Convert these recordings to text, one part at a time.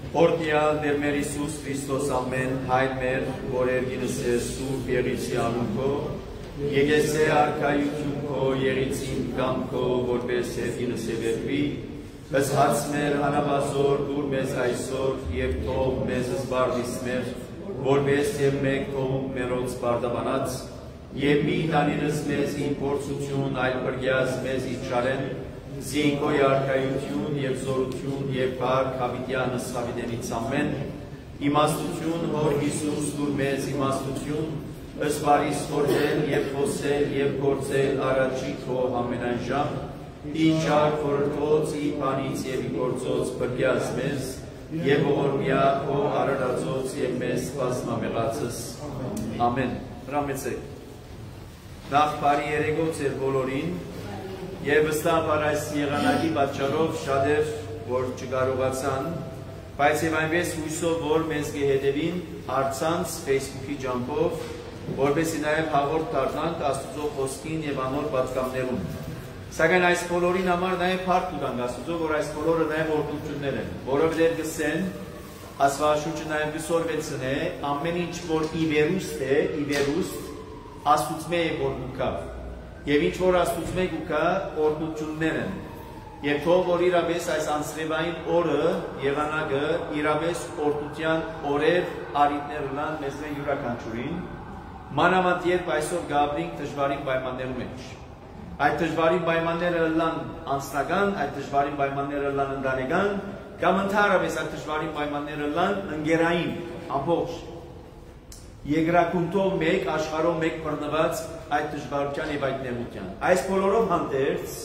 Օրդյալ դեր մեր Իսուս Քրիստոս ամեն հայր մեր, որ երգինս է սուրբ եղիցի անունքո, եկես է արքայություն քո եղիցին կամ քո, որպես երգինս է վերվի, ըս հաց մեր հանավազոր դուր մեզ այսօր և թող մեզ զբարդիս մեր, որպես և մեկ թողում մերոց բարդաբանած, և մի տանինս մեզ իմ փորձություն այլ պրգյազ մեզ իչարեն, զինքոյ արքայություն և զորություն և պարք հավիտյանս հավիտենից ամեն, իմաստություն հոր Հիսուս դուր մեզ իմաստություն, ըս բարիս խորհել և խոսել և գործել առաջի քո ամենայն ժամ, ինչար խորհրդոց ի բանից և ի գործոց պրգյազ մեզ, և ողորմյա քո արարածոց և մեզ բազմամեղացս, ամեն, հրամեցեք, նախ բարի երեգոց էր բոլորին, և վստահաբար այս եղանակի պատճառով շատեր, որ չկարողացան, բայց և այնպես հույսով, որ մեզ կհետևին առցանց Facebook-ի ջանքով, որպեսզի նաև հաղորդ դառնանք Աստծո խոսքին և անոր պատգամներուն։ Սակայն այս բոլորին համար նաև փառք տանք Աստծո, որ այս բոլորը նաև օրհնություններ են, որովհետև գսեն, Աստվածաշունչը նաև գսորվեցն է, ամեն ինչ որ ի վերուստ է, ի վերուստ Աստուծմե է որ գուքա։ Եվ ինչ որ Աստուծմե գուքա օրհնություններ են։ Եվ թող որ իրապես այս անձրևային օրը եղանակը իրապես օրհնության օրեր արիտներ լան մեզ մեն յուրաքանչյուրին, մանավանդ երբ այսօր գաբրինք դժվարին պայմաններու մեջ։ Այդ դժվարին պայմանները լան անձնական, այդ դժվարին պայմանները լան ընտանեկան, կամ ընդհանրապես այդ դժվարին պայմանները լան ընկերային, ամբողջ Եգրակունտով մեկ, աշխարհով մեկ բռնված այդ դժվարության և այդ նեղության։ Այս բոլորով հանդերձ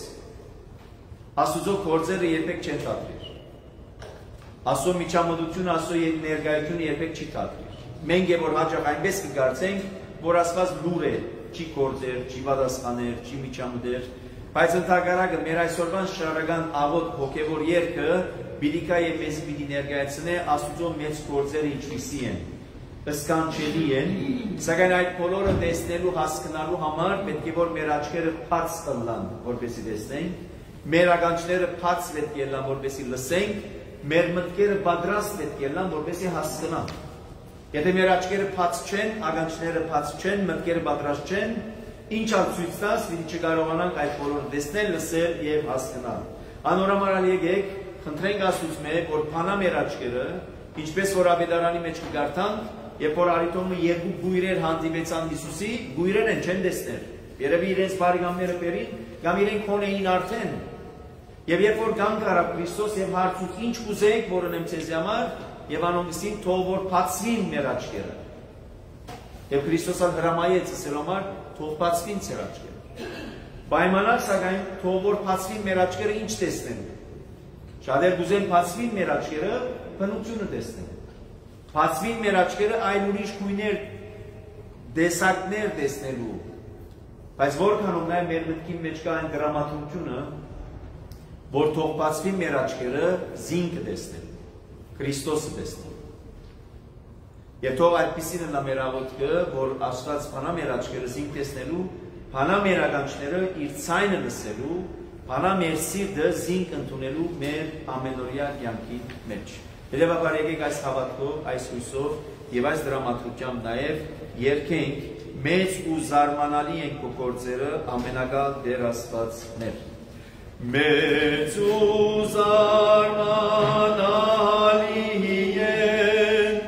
Աստուծո գործերը երբեք չեն թատրիր։ Աստծո միջամտությունը, Աստծո ներկայությունը երբեք չի թատրիր։ Մենք որ հաճախ այնպես կգործենք, որ Աստված լուր է, չի գործեր, չի պատասխաներ, չի միջամտեր, բայց ընդհակառակը մեր այսօրվան շարական աղոտ հոգևոր երգը պիտի կա և մեզ պիտի ներկայացնե Աստուծո մեծ գործերը ինչպիսի են։ Սկանչելի են, սակայն այդ բոլորը տեսնելու հասկանալու համար պետք է որ մեր աչքերը բաց ըլլան, որպեսզի տեսնենք, մեր ականջները բաց պետք է լան, որպեսզի լսենք, մեր մտքերը պատրաստ պետք է լան, որպեսզի հասկանանք։ Եթե մեր աչքերը բաց չեն, ականջները բաց չեն, մտքերը պատրաստ չեն, ինչ ալ ցույց տաս, պիտի չկարողանանք այդ բոլորը տեսնել, լսել և հասկանալ։ Անորամարալ եկեք, խնդրենք Աստծո, որ փանա մեր աչքերը, ինչպես որ Ավետարանի մեջ կգարտանք, Երբ որ արիտոմը երկու գույրեր հանդիպեցան Հիսուսի, գույրեր են չեն տեսներ։ Երևի իրենց բարեկամները բերին, կամ իրենք քոնեին արդեն։ Եվ երբ որ կան կարա Քրիստոս եւ հարցուց ինչ կուզեք, որ ունեմ ցեզ համար, եւ անոնցին թող որ բացվին մեր աչքերը։ Եվ Քրիստոսը հրամայեց ասել համար թող բացվին ցեր աչքերը։ Պայմանակ սակայն թող որ բացվին մեր աչքերը ինչ տեսնեն։ Շատեր կուզեն բացվին մեր աչքերը, բնությունը տեսնեն։ Բացվին մեր աչքերը այլ ուրիշ գույներ, տեսակներ տեսնելու, բայց որքանով նաև մեր մտքի մեջ կա այն դրամատուրգությունը, որ թող բացվին մեր աչքերը զինքը տեսնելու, Քրիստոսը տեսնելու։ Եվ թող այդպիսին նա մեր աղոթքը, որ Աստված փանա մեր աչքերը զինք տեսնելու, փանա մեր ականջները իր ցայնը լսելու, փանա մեր սիրտը զինք ընդունելու մեր ամենօրյա կյանքի մեջ։ Հետևաբար եկեք այս հավատքով, այս հույսով և այս դրամատուրգությամբ նաև երգենք մեծ ու զարմանալի են քո գործերը ամենակալ Տեր Աստված մեր։ Մեծ ու զարմանալի են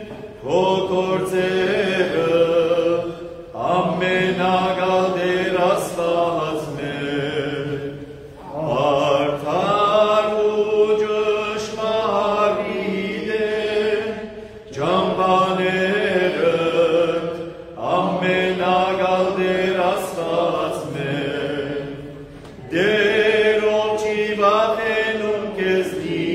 քո գործերը ամենակալ Տեր Աստված մեր։ Արդար ու ճշմարիտ ամենակալ Տեր Աստված մեր, Տերով չի վախենում քեզնի,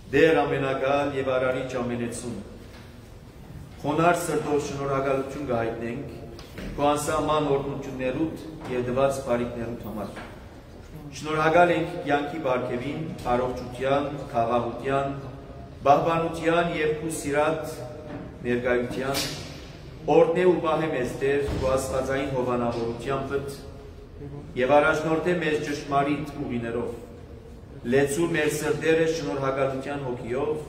Դեր ամենագալ եւ արարիչ ամենեցուն։ Խոնար սրտով շնորհակալություն կհայտնենք քո անսահման օրհնություններուդ եւ դված բարիքներուդ համար։ Շնորհակալ ենք կյանքի բարգեւին, առողջության, խաղաղության, բահբանության եւ քո սիրած ներկայության, օրհնե ու պահե մեզ Տեր քո աստվածային հովանավորությամբ եւ առաջնորդե մեզ ճշմարիտ ուղիներով։ Լեցու մեր սրտերը շնորհակալության հոգիով,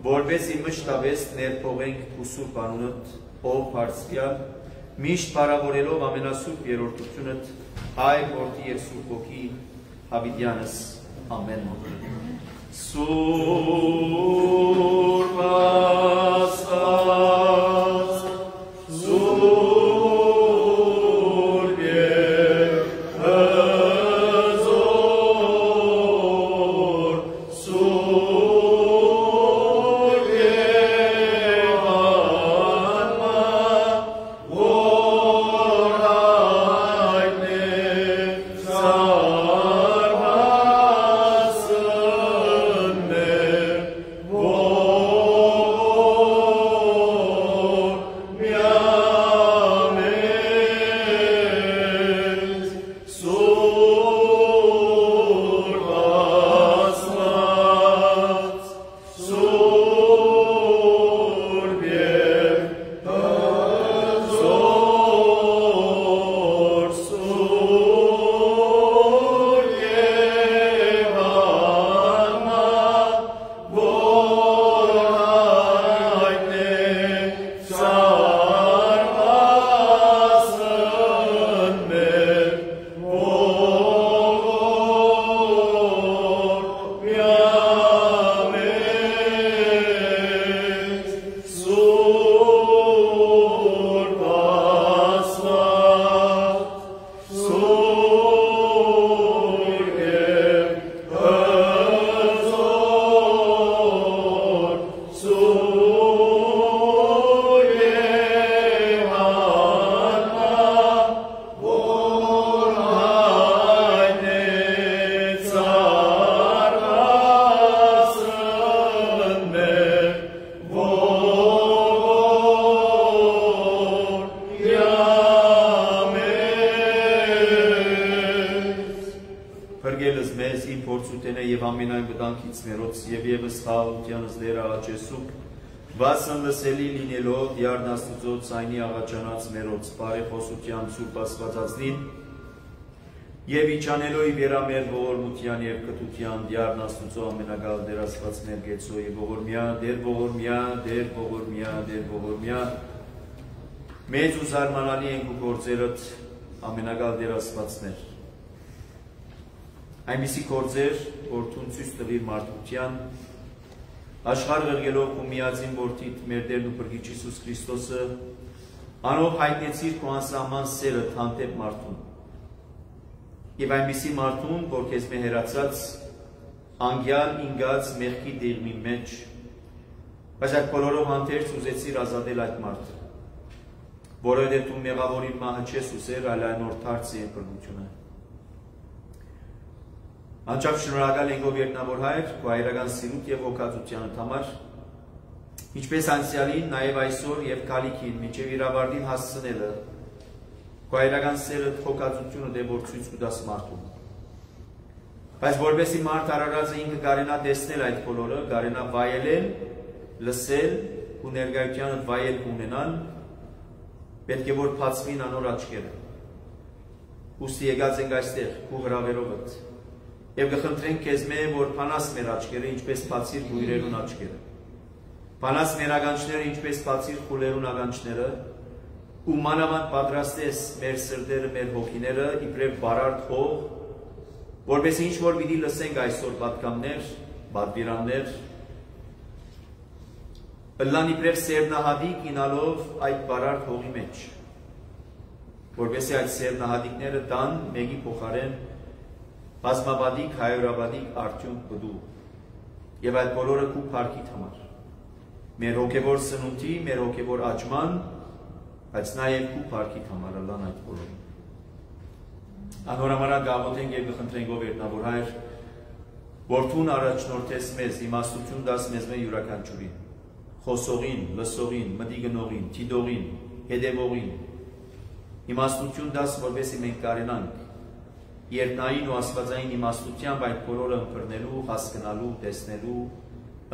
որպեսզի մշտապես ներփոխենք քո սուրբ անունդ, ով բարձրյալ, միշտ բարավորելով ամենասուրբ երրորդությունդ, Հայր, Որդի եւ Սուրբ Հոգի, Հավիտյանս, ամեն։ Սուրբ Աստված, Բասն լսելի լինելով դիարն Աստուծոց այնի աղաչանած մերոց բարեխոսության սուրբ աստվածածնին եւ իջանելով իբերամեր ողորմության եւ կտության դիարն Աստուծո ամենագալ Տեր Աստված մեր գեցո եւ ողորմյա Տեր ողորմյա Տեր ողորմյա Տեր ողորմյա մեծ ու զարմանալի ենք ու գործերդ ամենագալ Տեր Աստվածներ այնպիսի գործեր որ ցույց տվի մարդկության Աշխարհ ղրգելով ու միածին որդիդ մեր Տերն ու Փրկիչ Հիսուս Քրիստոսը անով հայտնեցիր քո անսահման սերը հանդեպ մարդուն եւ այնպիսի մարդուն որ քեզ մեղրացած անգյալ ինգած մեղքի դեղմի մեջ բայց այդ բոլորով հանդերձ ուզեցիր ազատել այդ մարդը որովհետեւ դու մեղավորին մահը չես ուզեր այլ այն որ դարձի է բռնությունը Անչափ շնորհակալ ենք ով երկնավոր Հայր, քո հայրական սիրուտ եւ հոգածությանդ համար, ինչպես անցյալին, նաեւ այսօր եւ քալիքին մինչեւ իր ավարտին հասցնելը, քո հայրական սերը հոգածությունը դե որ ցույց կտաս մարդուն։ Բայց որովհետեւ մարդ արարածը ինքը կարենա տեսնել այդ բոլորը, կարենա վայելել, լսել ու ներկայությանդ վայել ունենալ, պետք է որ բացվին անոր աչքերը։ Ուստի եկած ենք այստեղ քո հրավերովդ Եվ կխնդրենք քեզ որ փանաս մեր աչքերը, ինչպես բացիր գույրերուն աչքերը։ Փանաս մեր ականջները, ինչպես բացիր խուլերուն ականջները, ու մանավանդ պատրաստես մեր սրտերը, մեր հոգիները իբրև բարարդ հող, որպես ինչ որ պիտի լսենք այսօր պատգամներ, պատվիրաններ, ըլլան իբրև սերնահատիկ ինալով այդ բարարդ հողի մեջ, որպեսզի այդ սերնահատիկները տան մեկի փոխարեն բազմաբադիկ, հայորաբադիկ արդյունք կդու եւ այդ բոլորը քու փառքիդ համար մեր հոգեվոր սնունդի, մեր հոգեվոր աճման, բայց նաեւ քու փառքիդ համար ըլլան այդ բոլորը անորամարա գաղութենք եւ կխնդրենք ով երկնավոր Հայր Որդուն առաջնորդես մեզ, իմաստություն դաս մեզ մեր յուրաքանչյուրին, խոսողին, լսողին, մտի գնողին, թիդողին, հետևողին, իմաստություն դաս, որպեսզի մենք կարենանք, երկնային ու աստվածային իմաստությամբ այդ բոլորը ըմբռնելու, հասկանալու, տեսնելու,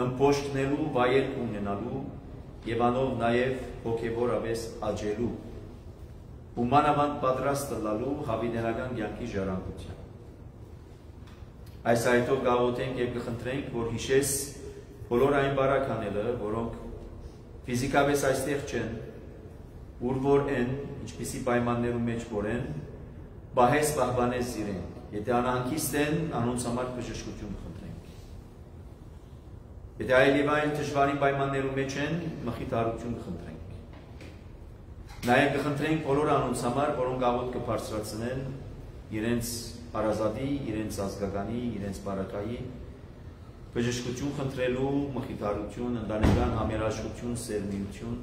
ըմբոշխնելու, վայելք ունենալու եւ անով նաեւ հոգեվոր ավես աճելու, ու մանավանդ պատրաստ տալու հավիտենական կյանքի ժառանգության։ Այս այդով գաղութենք եւ կխնդրենք, որ հիշես բոլոր այն բարակաները, որոնք ֆիզիկապես այստեղ չեն, ուր որ են, ինչպիսի պայմաններում մեջ որ են, բահես պահպանես իրենք, եթե անհանգիստ են, անոնց համար բժշկություն կխնդրենք։ Եթե այլ եւ այլ դժվարին պայմաններում մեջ են, մխիթարություն կխնդրենք։ Նաեւ կխնդրենք բոլոր անոնց համար, որոնք աղոտ կբարձրացնեն իրենց Արազատի, իրենց ազգականի, իրենց բարակայի, բժշկություն խնդրելու, մխիթարություն, ընտանեկան համերաշխություն, սերմիություն,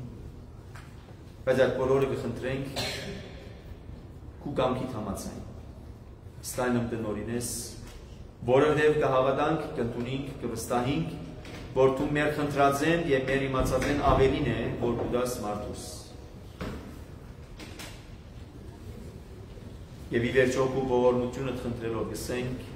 բայց այդ բոլորը կխնդրենք քու կամքիդ համաձայն, ստայնմ տնօրինես, որովհետև կհավատանք, կընդունենք, կվստահենք, որ դու մեր խնդրածեն եւ մեր իմացածեն ավելին է, որ դու դաս մարդուս։ Եվ ի վերջո քու ողորմությունը խնդրելով գսենք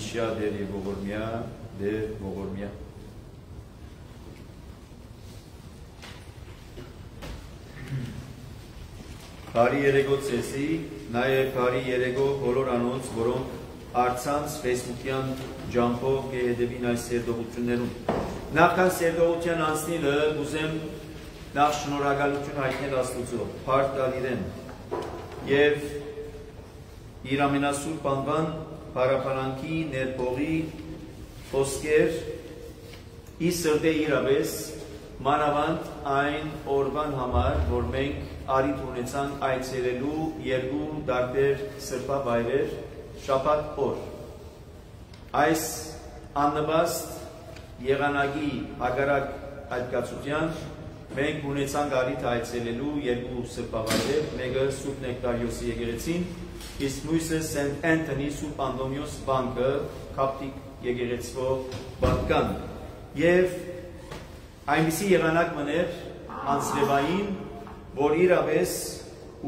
Միշյա դեր եւ ողորմյա, դեր ողորմյա։ Բարի երեգո ցեսի, նաեւ բարի երեգո բոլոր անոնց, որոնք արցանց Facebook-յան ջամփով կհետևին այս սերտողություններում։ Նախքան սերտողության անցնելը ուզեմ նախ շնորհակալություն հայտնել Աստծո, փառք տալ իրեն եւ իր ամենասուրբ անվան փառապարանքի ներփողի խոսքեր ի սրտե իրավես մանավանդ այն օրվան համար, որ մենք արիթ ունեցանք այցելելու երկու տարբեր սրբավայրեր շաբաթ օր։ Այս աննպաստ եղանակի հակառակ այդկացության մենք ունեցանք արիթ այցելելու երկու սրբավայրեր, մեկը Սուրբ Նեկտարիոսի եկեղեցին, իսկ մյուսը Սենտ Անտոնի Սուրբ Անդոմիոս բանկը Կապտիկ եկեղեցվո բանկան։ Եվ այնպիսի եղանակ մներ անձրևային, որ իրավես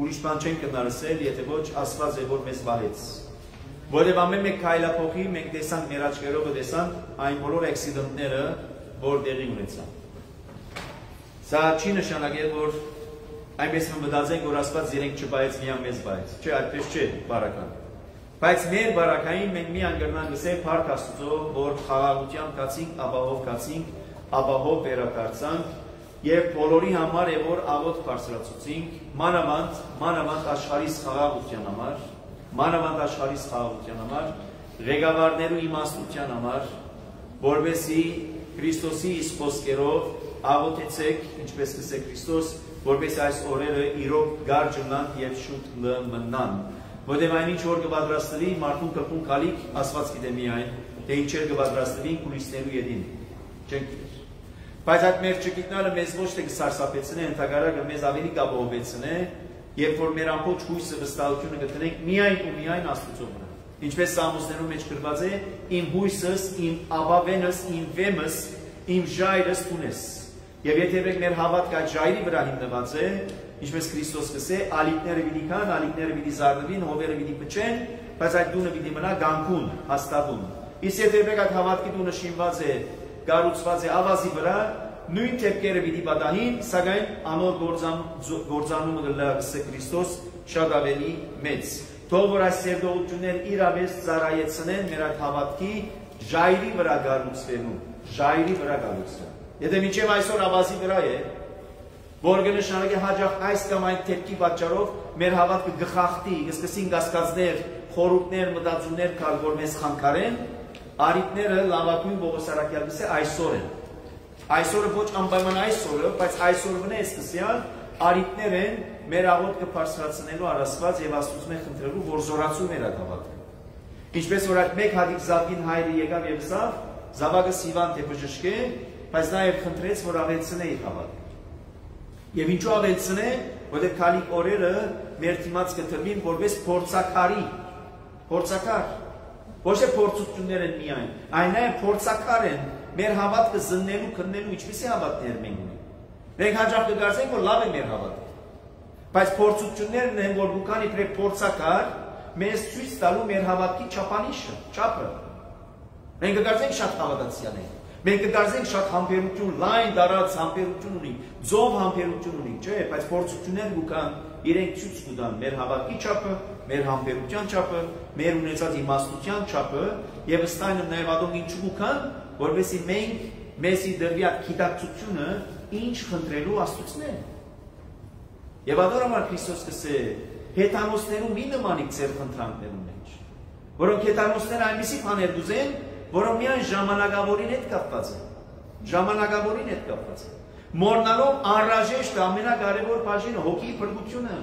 ուրիշ բան չեն կնարսել, եթե ոչ Աստված է որ մեզ վահեց։ Որև ամեն մեկ քայլափոխի մենք տեսանք մեր աչքերով տեսանք այն բոլոր էքսիդենտները, որ տեղի ունեցան։ Սա չի նշանակել, որ այնպես մտածենք, որ Աստված իրենք չբայեց միան մեզ բայեց։ Չէ, այդպես չէ, բարական։ Բայց մեր բարակային մենք միան կրնանք լսել փառք Աստծո, որ խաղաղության կացինք, ապահով վերադարձանք եւ բոլորի համար է որ աղոտ բարձրացուցինք, մանավանդ աշխարհի խաղաղության համար, ղեկավարներու իմաստության համար, որովհետեւ Քրիստոսի իսկ խոսքերով աղոթեցեք, ինչպես կսե Քրիստոս, որովհետեւ այս օրերը իրոք գարջնան եւ շուտ մնան։ Որովհետեւ այնինչ որ կպատրաստվի մարդուն կփուն քալիք Աստված գիտե միայն, թե ինչեր կպատրաստվին քուրիսներու յետին։ Չենք Բայց այդ մեր չգիտնալը մեզ ոչ թե կսարսափեցնե, ընդհակառակը մեզ ավելի կապահովեցնե, երբ որ մեր ամբողջ հույսը վստահությունը կտնենք միայն ու միայն Աստծո վրա։ Ինչպես Սամոսներում մեջ գրված է, իմ հույսս, իմ ապավենս, իմ վեմս, իմ ժայրս տունես։ Եվ եթե մեր հավատքը այդ ժայրի վրա հիմնված է, ինչպես Քրիստոս կսե, ալիքները պիտի կան, ալիքները պիտի զարդվին, հովերը պիտի փչեն, բայց այդ տունը պիտի մնա գանքուն, հաստատուն։ Իսկ եթե այդ հավատքի տունը շինված է, կառուցված է ավազի վրա, նույն թեփքերը պիտի պատահին, սակայն անոր գործանումը կլսե Քրիստոս շատ ավելի մեծ։ Թող որ այս սերտողություններ իրավես ծառայեցնեն մեր այդ հավատքի ժայրի վրա գառուցվելու, Եթե մինչև այսօր ավազի վրա է, որ կնշանակի հաջող այս կամ այն թեփքի պատճառով մեր հավատքը գխախտի, կսկսին կասկածներ, խորհուրդներ, մտածումներ կալ, որ մեզ խանգարեն, արիտները լավագույն Պողոսարակյալս է այսօր են։ Այսօրը ոչ անպայման այսօրը, բայց այսօրվն է սկսյալ արիտներ են մեր աղոթքը բարձրացնելու առասված եւ Աստծո մեզ խնդրելու, որ զորացու մեր այդ հավատքը։ Ինչպես որ այդ մեկ հատիկ Զավգին հայրը եկավ եւ ասավ, Զավակը Սիվան թե բժշկե, բայց նաեւ խնդրեց, որ ավելցնե իր հավատքը։ Եվ ինչու ավելցնե, որովհետեւ քալիք օրերը մեր դիմաց կտրվին որպես փորձակար։ Ոչ թե փորձություններ են միայն, այն է փորձակար են մեր հավատքը զննելու, քննելու, ինչպիսի հավատներ մենք ունենք։ Մենք հաջող կգործենք, որ լավ է մեր հավատքը։ Բայց փորձություններն են, որ դուքան իբրև փորձակար մեզ ցույց տալու մեր հավատքի չափը։ Մենք կգործենք շատ հավատացյալ ենք։ Մենք կգործենք շատ համբերություն, լայն դարած համբերություն ունենք, ձով համբերություն ունենք, չէ՞, բայց փորձություններ դուքան իրենք ցույց կտան մեր հավատքի չափը, մեր համբերության չափը, մեր ունեցած իմաստության չափը, եւ ըստ այնմ նաեւ ադոմ ինչու կան, որովհետեւ մենք մեզի դրվյալ գիտակցությունը ինչ խնդրելու Աստծուց է։ Եվ ադորամար Քրիստոս կսե հեթանոսներու մի նմանիկ ձեր խնդրանքներու մեջ, որոնք հեթանոսները այնպիսի բաներ դուզեն, որոնք միայն ժամանակավորին հետ կապված են։ Մորնալով անհրաժեշտ ամենակարևոր բաժինը հոգի փրկությունը։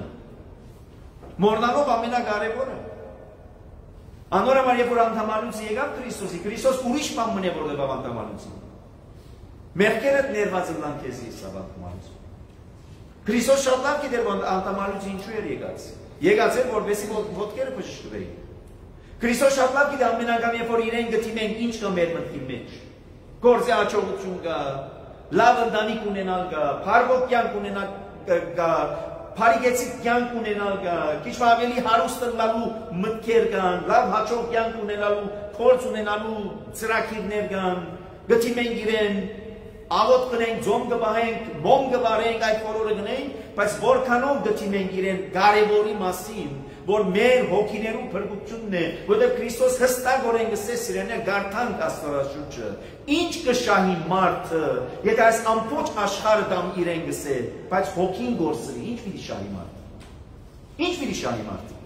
Մորնալով ամենակարևորը։ Անորոմար երբ որ անդամալուց եկավ Քրիստոսի, Քրիստոս ուրիշ բան մնե որ դեպավ անդամալուց։ Մեղքերը ներված են քեզի սավանդամալուց։ Քրիստոս շատ լավ գիտեր որ անդամալուց ինչու էր եկած։ Եկած էր որովհետեւ ոտքերը բժշկվեին։ Քրիստոս շատ լավ գիտե ամենագամ երբ որ իրեն գտիմեն ինչ կա մեր մտքի մեջ։ Գործի աճողություն կա, լավ ընտանիք ունենալ կա, փառվող կյանք ունենալ կա, փարիգեցիկ կյանք ունենալ կա, քիչ ավելի հարուստ լինելու մտքեր կան, լավ հաջող կյանք ունենալու փորձ ունենալու ծրագիրներ կան, գտի մենք իրեն աղոտ կնենք, ձոմ կբահենք, մոմ կբարենք, այդ բոլորը գնենք, բայց որքանով գտի մենք իրեն կարևորի մասին, որ մեր հոգիներու փրկությունն է, որտեղ Քրիստոս հստակորեն գսե սիրելիներ գարթանք Աստվածաշունչը, ինչ կշահի մարդը, եթե այս ամբողջ աշխարհը դամ իրեն գսե, բայց հոգին գործի, ինչ պիտի շահի մարդը։ Ինչ պիտի շահի մարդը։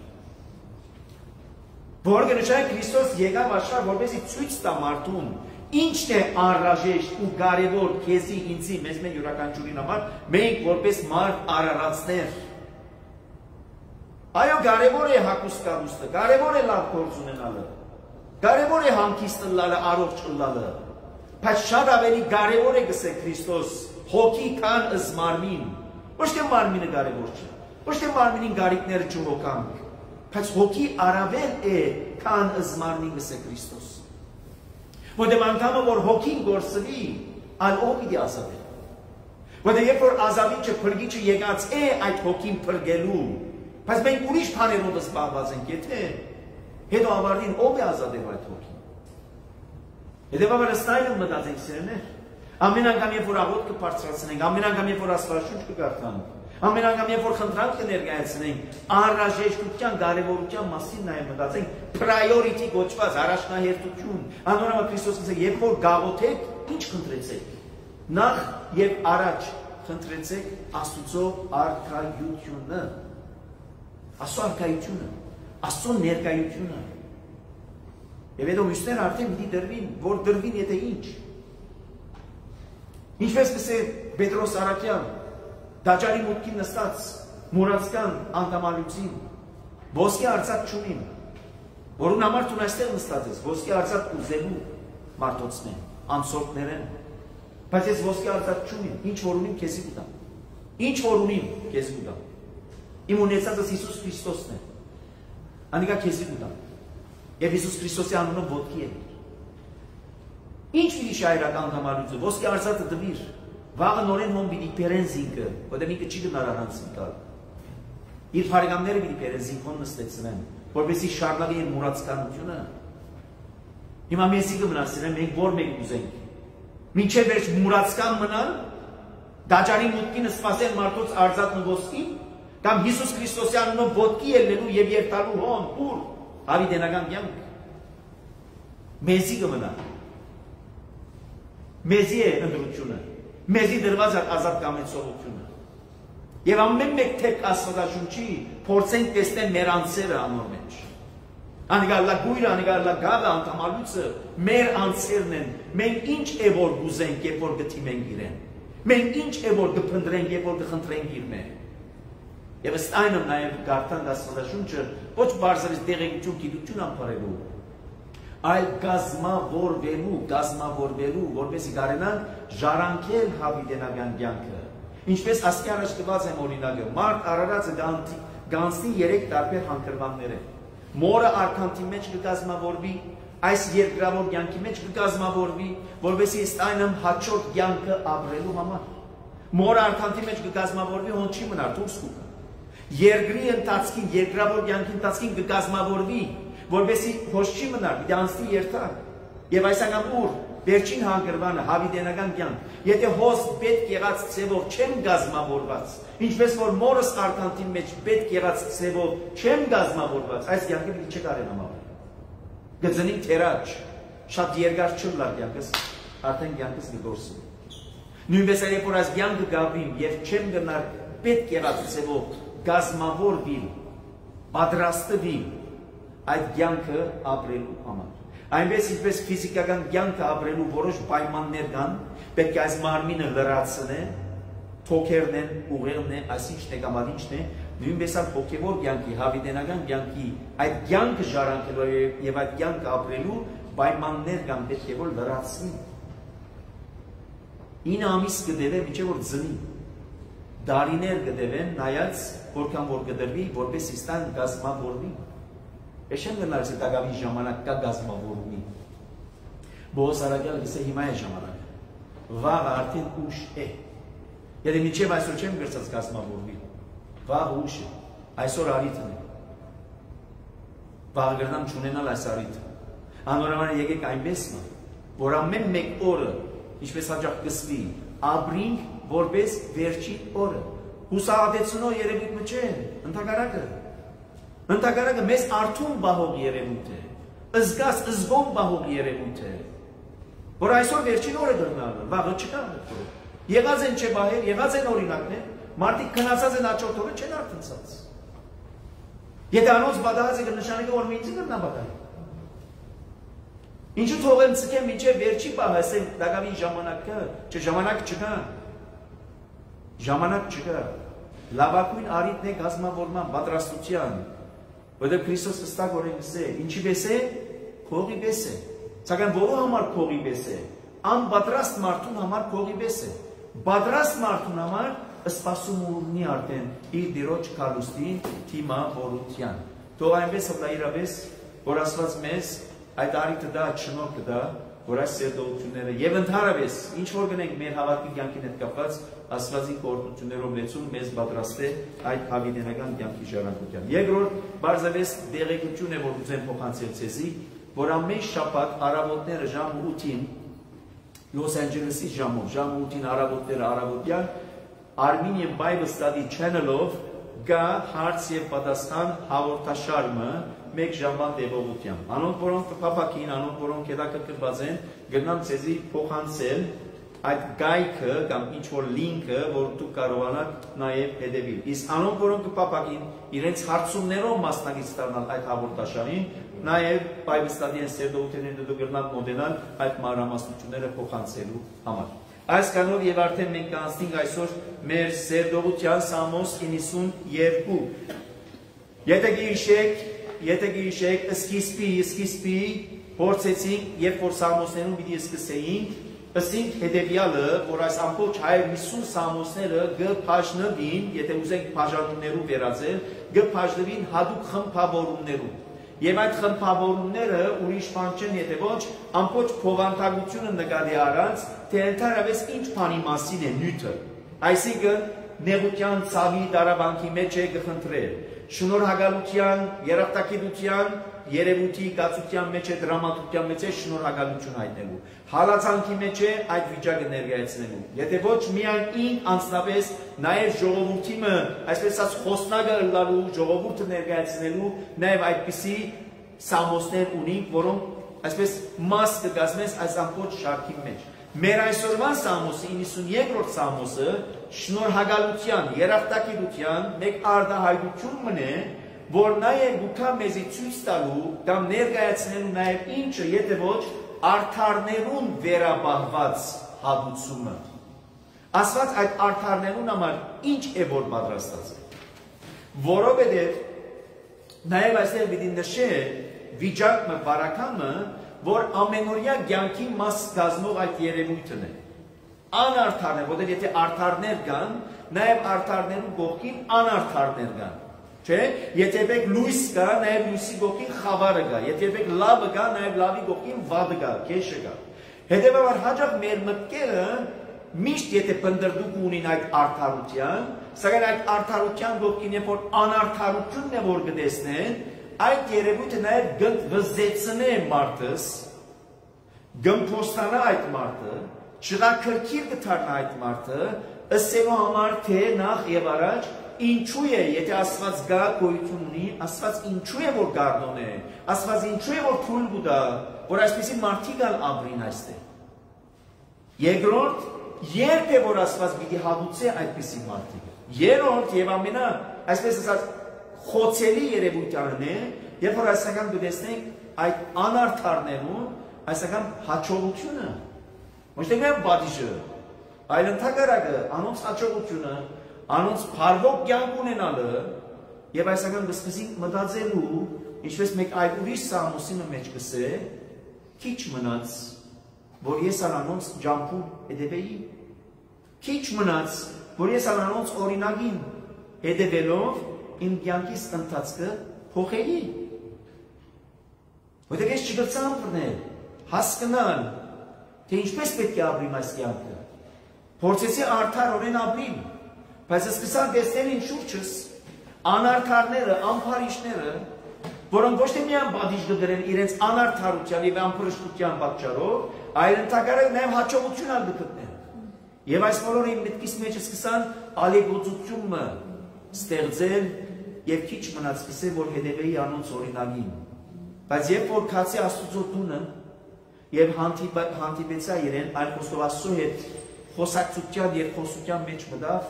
Որը նշանակի Քրիստոս եկավ աշխարհ, որպեսզի ցույց տա մարդուն, ինչն է անհրաժեշտ ու կարևոր քեզի ինձի մեզ մեր յուրաքանչյուրին համար, մենք որպես մարդ արարածներ։ Այո, կարևոր է հագուստ կառուցքը, կարևոր է լավ գործ ունենալը, կարևոր է հանգիստ լալը, առողջ լալը, բայց շատ ավելի կարևոր է գսե Քրիստոս հոգի քան ըզ մարմին։ Ոչ թե մարմինը կարևոր չէ, ոչ թե մարմինին գարիկները չհոգանք, բայց հոգի առավել է քան ըզ մարմին գսե Քրիստոս։ Որտեղ անգամը որ հոգին գործվի, այլ ով պիտի ազատի։ Որտեղ երբ որ ազատիչը փրկիչը եկած է այդ հոգին փրկելու, բայց մենք ուրիշ բաներով զբաղված ենք, եթե հետո ավարտին ով է ազատել այդ հոգին։ Հետևաբար ստայնը մտածենք սերներ, ամեն անգամ երբ որ աղոտ կբարձրացնենք, ամեն անգամ երբ որ Աստվածաշունչ կկարդանք, ամեն անգամ երբ որ խնդրանք կներկայացնենք, անհրաժեշտության կարևորության մասին նաև մտածենք, priority գոչված առաջնահերթություն, անորոշ Քրիստոս ասել, երբ որ գաղութեք, ինչ խնդրեցեք։ Նախ եւ առաջ խնդրեցեք Աստծո արքայությունը, Աստծո արքայությունը, Աստծո ներկայությունը։ Եվ հետո մյուսները արդեն պիտի դրվին, որ դրվին եթե ինչ։ Ինչպես կսե Պետրոս Արաքյան, դաջարի մուտքին նստած, մուրացկան անդամալույցին, ոսկե արծաթ չունին, որուն համար տուն այստեղ նստած ես, ոսկե արծաթ ուզելու մարդոցն են, անցորդներ են, բայց ես ոսկե արծաթ չունին, ինչ որ ունիմ քեզի կտամ, ինչ որ ունիմ քեզի կտամ, իմ ունեցածս Հիսուս Քրիստոսն է, անիկա քեզի կտամ, եւ Հիսուս Քրիստոսի անունով ոտքի է։ Ինչ պիտի շահերական անդամալույցը, ոսկե արծաթը դվիր, վաղը նորեն հոն պիտի պերեն զինքը, որտեղ ինքը չի գնար առանց զինքալ։ Իր բարեկամները պիտի պերեն զինքոն նստեցնեն, որպեսզի շարունակի իր մուրացկանությունը։ Հիմա մեզի կմնացնեն, մենք որ մենք ուզենք։ Մինչև վերջ մուրացկան մնալ, դաջարի մուտքին սպասեն մարդոց արծաթն ոսկին, կամ Հիսուս Քրիստոսի անունով ոտքի ելնելու եւ երթալու հոն, ուր, հավիտենական կյանք։ Մեզի կմնա։ Մեզի է ընդրությունը, մեզի դրված ազատ կամեցողությունը։ Եվ ամեն մեկ թեք Աստվածաշունչի փորձենք տեսնել մեր անձերը անոր մեջ։ Անիկալլա գույրը, անիկալլա գավը, անդամալույցը մեր անձերն են։ Մենք ինչ է որ գուզենք, երբ որ գտիմենք իրեն։ Մենք ինչ է որ կփնտրենք, երբ որ կխնդրենք իր մեր։ Եվ ըստ այնմ նաև գարտան Աստվածաշունչը ոչ բարձրից տեղեկություն գիտություն ամփարելու, այլ գազմավորվելու, որպեսզի կարենան ժառանգել հավիտենական կյանքը։ Ինչպես ասկի առաջ տված եմ օրինակը, մարդ արարածը գանձնի 3 տարբեր հանգրվաններ են։ Մորը արքանտի մեջ կգազմավորվի, այս երկրավոր կյանքի մեջ կգազմավորվի, որպեսզի ըստ այնմ հաջորդ կյանքը ապրելու համար։ Մորը արքանտի մեջ կգազմավորվի, հոն չի մնար դուրս կուկը։ Երկրի ընթացքին, երկրավոր կյանքի ընթացքին կգազմավորվի, որպեսզի հոս չի մնար, պիտի անցնի երթակ։ Եվ այս անգամ ուր վերջին հանգրվանը հավիտենական կյանք, եթե հոս պետք եղած ցևով չեմ գազմավորված, ինչպես որ մորս արքանտի մեջ պետք եղած ցևով չեմ գազմավորված, այս կյանքը պիտի չկարենամ ապրել։ Գծնի թերաջ, շատ երկար չլար կյանքս, արդեն կյանքս կգործի։ Նույնպես երբ որ այս կյանքը գավիմ եւ չեմ գնար պետք եղած ցևով գազմավորվի, պատրաստվի այդ կյանքը ապրելու համար։ Այնպես ինչպես ֆիզիկական կյանքը ապրելու որոշ պայմաններ կան, պետք է այս մարմինը լրացնե, թոքերն են, ուղեղն է, այսինչն է կամ ինչն է, նույնպես այլ հոգևոր կյանքի, հավիտենական կյանքի այդ կյանքը ժառանգելու եւ այդ կյանքը ապրելու պայմաններ կան, պետք է որ լրացնի։ 9 ամիս կդեվե մինչև որ ծնի։ Դարիներ կդևեն, նայած որքան որ կդրվի, որպես իստան գազմավորվի։ Եշեմ գնալ ସେ տակավի ժամանակ կա գազմավորումի։ Բոս արագյալ գիսե հիմա է ժամանակ։ Վաղ արդեն ուշ է։ Եթե միջև այսօր չեմ գրծած գազմավորվի։ Վաղ ուշ է։ Այսօր արիթն է։ Վաղ գրնամ չունենալ այս արիթը։ Անորոման եկեք այնպես մա, որ ամեն մեկ օրը, ինչպես հաճախ կսվի, ապրինք որպես վերջին օրը։ Հուսահատեցնող երևույթը չէ, ընդհակառակը մեզ արթուն բահող երևույթ է, զգոն բահող երևույթ է, որ այսօր վերջին օրը դառնալը, վաղը չկա։ Եղած են չէ բահեր, եղած են օրինակներ, մարդիկ քնացած են հաջորդ օրը չեն արթնցած։ Եթե անոնց բադահած է կնշանակի, որ մի ինձի կրնաբակային։ Ինչու թողեմ ցկեմ մինչև վերջի պահը, ասեմ դակավին ժամանակ կա, չէ ժամանակ չկա։ Ժամանակ չկա։ Լավագույն առիթն է կազմավորման պատրաստության, որտեղ Քրիստոս հստակորեն գսե, ինչի պես է, փողի պես է։ Սակայն որու համար փողի պես է, անպատրաստ մարդուն համար փողի պես է։ Պատրաստ մարդուն համար սպասում ունի արդեն իր դիրոջ կալուստի թիմավորության։ Թող այնպես հպլայիրապես, որ ասված մեզ այդ առիթը դա, շնորհքը դա, որ այս սերտողությունները եւ ընդհանրապես ինչ որ գնենք մեր հավատքի կյանքին հետ կապված Աստվածի կորտություններով լեցուն մեզ պատրաստ է այդ հավիտենական կյանքի ժառանգության։ Երկրորդ բարձրավես դեղեցություն է, որ ուզեմ փոխանցել ցեզի, որ ամեն շաբաթ առավոտները ժամ 8-ին Լոս Անջելեսի ժամով, ժամ 8-ին առավոտները առավոտյան Armenian Bible Study Channel-ով գա հարց եւ պատասխան հաղորդաշարը մեկ ժամվան տևողությամբ։ Անոնք որոնք կփափակին, անոնք որոնք հետաքրքրված են, գտնան ցեզի փոխանցել այդ գայքը կամ ինչ որ լինքը, որ դուք կարողանաք նաեւ հետևել։ Իսկ անոնք որոնք կփափակին, իրենց հարցումներով մասնակից դառնալ այդ հաղորդաշարին, նաեւ Bible Study-ին սերտողությունները դուք գտնան մոդենալ այդ մանրամասնությունները փոխանցելու համար։ Այս կանով եւ արդեն մենք կանցնենք այսօր մեր սերտողության Սամոս 92։ Եթե գիշեք սկիզբի փորձեցինք, երբ որ Սամոսներում պիտի սկսեինք, ըսինք հետևյալը, որ այս ամբողջ 150 Սամոսները գփաժնվին, եթե ուզենք բաժանումներով վերածել, գփաժնվին հատուկ խմբավորումներով։ Եվ այդ խմբավորումները ուրիշ բան չեն, եթե ոչ ամբողջ փոխանցությունը նկատի առած, թե ընդհանրապես ինչ բանի մասին է նյութը։ Այսինքն նեղության ցավի դարաբանքի մեջ է գխնդրել, շնորհակալության, երախտագիտության, երևույթի կացության մեջ է, դրամատուրգիան մեջ է շնորհակալություն հայտնելու, հալածանքի մեջ է այդ վիճակը ներկայացնելու։ Եթե ոչ միայն ինքն անձնապես, նաև ժողովրդը, այսպես ասած խոսնակը լալու, ժողովուրդը ներկայացնելու, նաև այդպիսի սամոսներ ունենք, որոնք այսպես մաս կկազմեն այս ամբողջ շարքի մեջ։ Մեր այսօրվա Սամոսի 92-րդ Սամոսը շնորհակալության, երախտագիտության մեկ արտահայտություն մնե, որ նաև գուքա մեզի ցույց տալու կամ ներկայացնելու նաև ինչը, եթե ոչ արդարներուն վերաբահված հատուցումը։ Ասված այդ արդարներուն համար ինչ է որ պատրաստած է։ Որովհետև նաև այստեղ պիտի նշել վիճակը, բարակամը, որ ամենօրյա կյանքի մաս կազմող այդ երևույթն է։ Անարդարներ, որտեղ եթե արդարներ կան, նաև արդարներու կողքին անարդարներ կան։ Չէ՞, եթե եք լույս կա, նաև լույսի կողքին խավարը կա, եթե եք լավը կա, նաև լավի կողքին վատը կա, քեշը կա։ Հետևաբար հաճախ մեր մտքերը միշտ եթե պնդրդուկ ունին այդ արդարության, սակայն այդ արդարության կողքին երբ որ անարդարությունն է որ կտեսնեն, այդ երևույթը նաև գվզեցնե մարդս, գմփոստանա այդ մարդը, չղաքրքիր կդառնա այդ մարդը, ըսելու համար թե նախ եւ առաջ ինչու է, եթե Աստված գա գոյություն ունի, Աստված ինչու է որ գարդոն է, Աստված ինչու է որ թույլ կտա, որ այսպիսի մարդիկ ապրին այստեղ։ Երկրորդ, երբ է որ Աստված պիտի հատուցե այդպիսի մարդիկ։ Երրորդ եւ ամենա, այսպես ասած, խոցելի երևույթն է, երբ որ այսական դեսնենք այդ անարդարներուն, այսական հաջողությունը, ոչ թե միայն պատիժը, այլ ընդհակառակը անոնց հաջողությունը, անոնց փառվող կյանք ունենալը եւ այսական դսկսին մտածելու, ինչպես մեկ այլ ուրիշ Սամոսի մեջ կսե, քիչ մնաց, որ ես անոնց ջամփուն հետևեի, քիչ մնաց, որ ես անոնց օրինակին հետևելով իմ կյանքիս ընթացքը փոխեի։ Որտեղ ես չգցա ամփռնել, հասկանալ, թե ինչպես պետք է ապրիմ այս կյանքը։ Փորձեցի արդարորեն ապրիմ, բայց սկսա տեսնել ինչ շուրջս, անարդարները, ամփարիչները, որոնք ոչ թե միայն պատիժ կդրեն իրենց անարդարության եւ անփրկության պատճառով, այլ ընդհանրապես նաեւ հաջողություն ալ գտնեն։ Եվ այս բոլորը իմ մտքից մեջ սկսան ալեգոծությունը ստեղծել եւ քիչ մնաց սկսել որ հետեւեի անոնց օրինակին։ Բայց երբ որ քացի Աստծո տունը եւ հանդիպեցա իրեն այլ խոսքով Աստծո հետ խոսակցության եւ խոսության մեջ մտավ,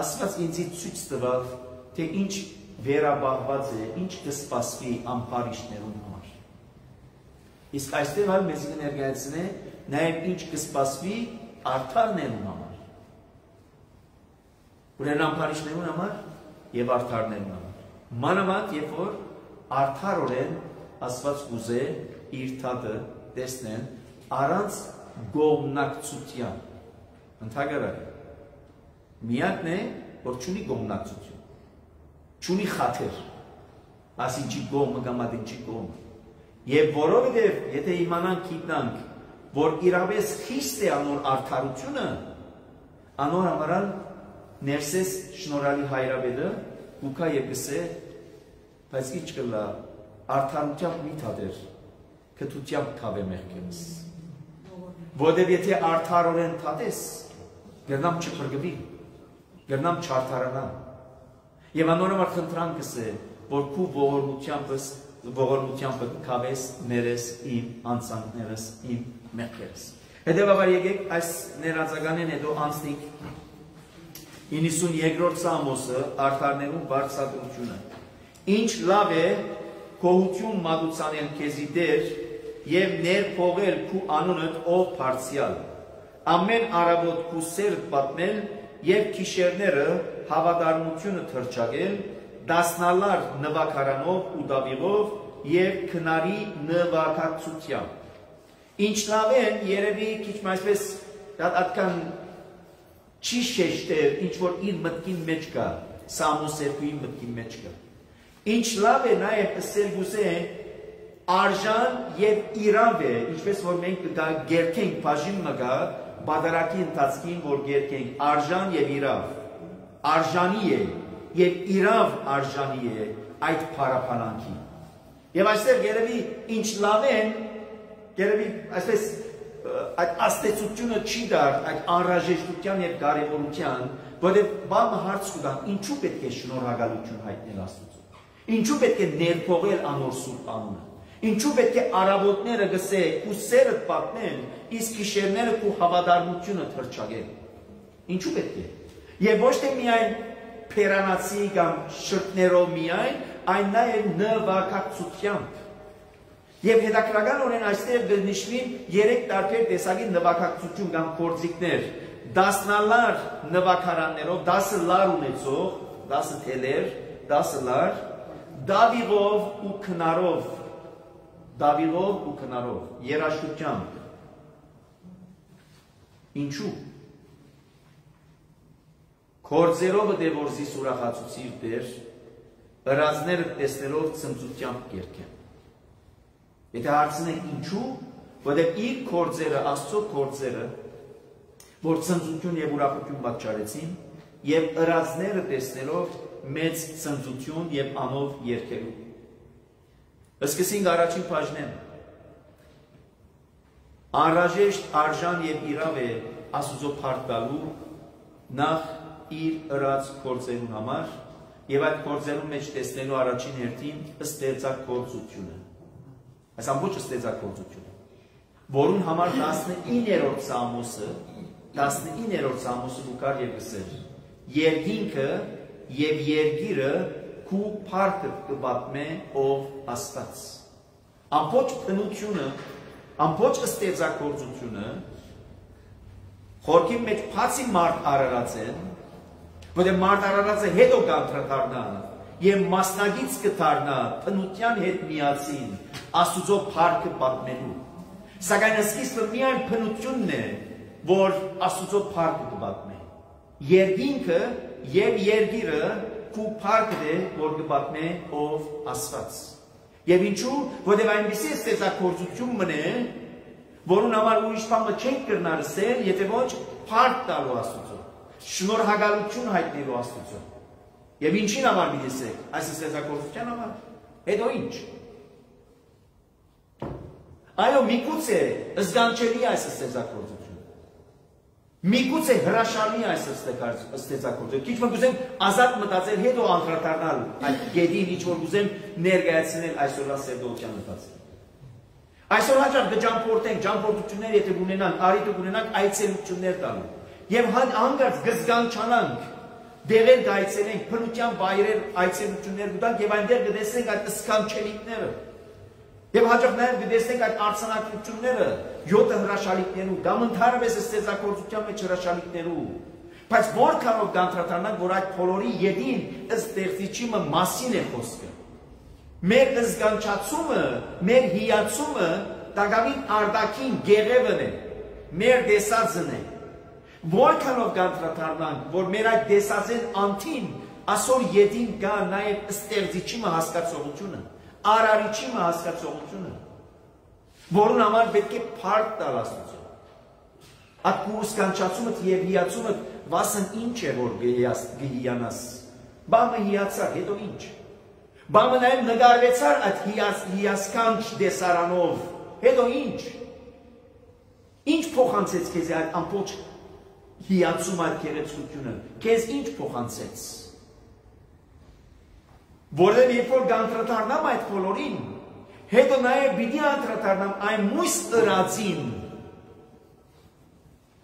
Աստված ինձ ցույց տվավ, թե ինչ վերաբաղված է, ինչ կսպասվի ամբարիշներուն համար։ Իսկ այստեղ այլ մեզ կներկայացնե նաեւ ինչ կսպասվի արդարներուն համար։ Ուրեմն ամբարիշներուն համար եւ արդարներուն համար։ Մանավանդ երբ որ արդարորեն Աստված ուզե իր թաթը տեսնեն առանց գոմնակցության։ Ընդհանրապես միակն է որ չունի գոմնակցություն, չունի խաթեր, ասինչի գոմը կամ ադինչի գոմը։ Եվ որովհետև եթե իմանանք գիտնանք, որ իրավես խիստ է անոր արդարությունը, անոր համարալ ներսես շնորհալի հայրաբեդը ուքա եւ գսե, բայց ինչ կլա արդարությամբ մի թադեր, քթությամբ քավե մեղքերս։ Որովհետև եթե արդարորեն թատես, գրնամ չփրկվի, գրնամ չարդարանամ։ Եվ անորոմար խնդրանքս է, որ քու ողորմությամբ քավես ներես իմ անցանքներս, իմ մեղքերս։ Հետևաբար եկեք այս ներածականեն հետո անցնենք 92-րդ Սամոսը արդարներուն բարձրացությունը։ Ինչ լավ է գոհություն մատուցանել քեզի դեր եւ ներփողել քու անունդ ով բարձյալ։ Ամեն արաբոտ քու սերտ պատմել եւ քիշերները հավատարմությունը թրջակել, դասնալար նվակարանով ու դավիղով եւ քնարի նվակացությամբ։ Ինչ լավ է երևի քիչ այսպես դատական չի շեշտել ինչ որ իր մտքին մեջ կա, Սամոս 2-ի մտքին մեջ կա։ Ինչ լավ է նաեւ ասել գուսե արժան եւ իրավ է, ինչպես որ մենք գերքենք բաժին մգա բادرակի ընթացքին որ գերքենք արժան եւ իրավ, արժանի է եւ իրավ արժանի է այդ փարապանանքի։ Եվ այստեղ երևի ինչ լավ են, երևի այսպես այդ աստեցությունը չի դար այդ անհրաժեշտության եւ կարեւորության, որովհետեւ բամը հարց կգան, ինչու պետք է շնորհակալություն հայտնել Աստծո։ Ինչու պետք է ներփողել անոր սուրբ անունը։ Ինչու պետք է արաբոտները գսե ու սերը պատմեն, իսկ գիշերները ու հավատարմությունը թրջակեն։ Ինչու պետք է։ Եվ ոչ թե միայն փերանացի կամ շրտներով միայն, այն նաև նվակակցությամբ։ Եվ հետաքրքրականորեն այստեղ գտնվին 3 տարբեր տեսակի նվակակցություն կամ գործիքներ, դասնալար նվակարաններով, 10 լար ունեցող, 10 թելեր, 10 լար, դավիղով ու քնարով, դավիղով ու քնարով, երաշտությամբ։ Ինչու։ Կորձերով դե որ զիս ուրախացուցիր դեր, ըրածները տեսնելով ծնծությամբ կերքեն։ Եթե հարցնենք ինչու, որտեղ իր կորձերը, Աստծո կորձերը, որ ծնծություն եւ ուրախություն պատճառեցին, եւ ըրածները տեսնելով մեծ ծնծություն եւ անով երգելու։ Սկսենք առաջին բաժնեն։ Անհրաժեշտ արժան եւ իրավ է Աստծո փառք տալու նախ իր ըրած կորձերուն համար եւ այդ կորձերուն մեջ տեսնելու առաջին հերթին ստեղծագործությունը։ Այս ամբողջ ստեղծագործությունը, որուն համար 19-րդ Սամոսը ուկար եւ գսեր. Երկինքը եւ երգիրը քու փառքը կպատմե ով Աստված։ Ամբողջ բնությունը, ամբողջ ստեղծագործությունը խորքի մեջ փացի մարդ արարած են, որը մարդ արարածը հետո կանդրադառնա եւ մասնագից կդառնա բնության հետ միասին Աստուծո փառքը պատմելու։ Սակայն սկիզբը միայն բնությունն է, որ Աստուծո փառքը կպատմի։ Երկինքը եւ երգիրը քու փառքն է, որ կպատմի ով Աստված։ Եվ ինչու, որովհետեւ այնպեսի ստեղծագործություն մնե, որուն համար ուրիշ բանը չենք կրնար ասել, եթե ոչ փառք տալու Աստուծո, շնորհակալություն հայտնելու Աստուծո։ Եվ ինչին համար մի դեսեք, այս ստեղծագործության համար, Հետո ինչ։ Այո, միգուցե զգանչելի այս ստեղծագործությունը։ Միգուցե հրաշալի այս ստեղծագործությունը։ Քիչ մը գուզեմ ազատ մտածել, հետո անդրադառնալ այդ գեդին, ինչ որ գուզեմ ներկայացնել այսօրվա սերդողության ընթացքում։ Այսօր հաճախ կջամփորդենք, ջամփորդություններ եթե ունենանք, արիտը ունենանք այցելություններ տալու։ Եվ հանկարծ կզգանչանանք, դեղեր կայցելենք, փնության վայրեր այցելություններ կտանք եւ այնտեղ կտեսնենք այդ սքանչելիքները։ Եվ հաճախ նաեւ կտեսնենք այդ արցանակությունները 7 հրաշալիքներու, կամ ընդհանրապես ստեղծագործության մեջ հրաշալիքներու։ Բայց որքանով կանդրադառնանք, որ այդ բոլորի յետին ըստ Ստեղծիչի մասին է խոսքը։ Մեր զգանչացումը, մեր հիացումը տակավին արդակին գեղևն է, մեր դեսածն է։ Որքանով կանդրադառնանք, որ մեր այդ դեսածեն անթին ասոր յետին կա նաև Ստեղծիչի հասկացողությունը, արարիչի հասկացողությունը, որուն համար պետք է փառք տալ Աստծուն։ Այդ քո զգանչացումը եւ հիացումը վասն ինչ է որ կհիանաս։ Բամը հիացա, հետո ինչ։ Բամը նաև նկարվեցար այդ հիասքանչ դեսարանով, հետո ինչ։ Ինչ փոխանցեց քեզ այդ ամբողջ հիացում այդ գեղեցկությունը, քեզ ինչ փոխանցեց։ Որտեղ երբ որ կանդրադառնամ այդ բոլորին, հետո նաև պիտի անդրադառնամ այն մույս ըրածին,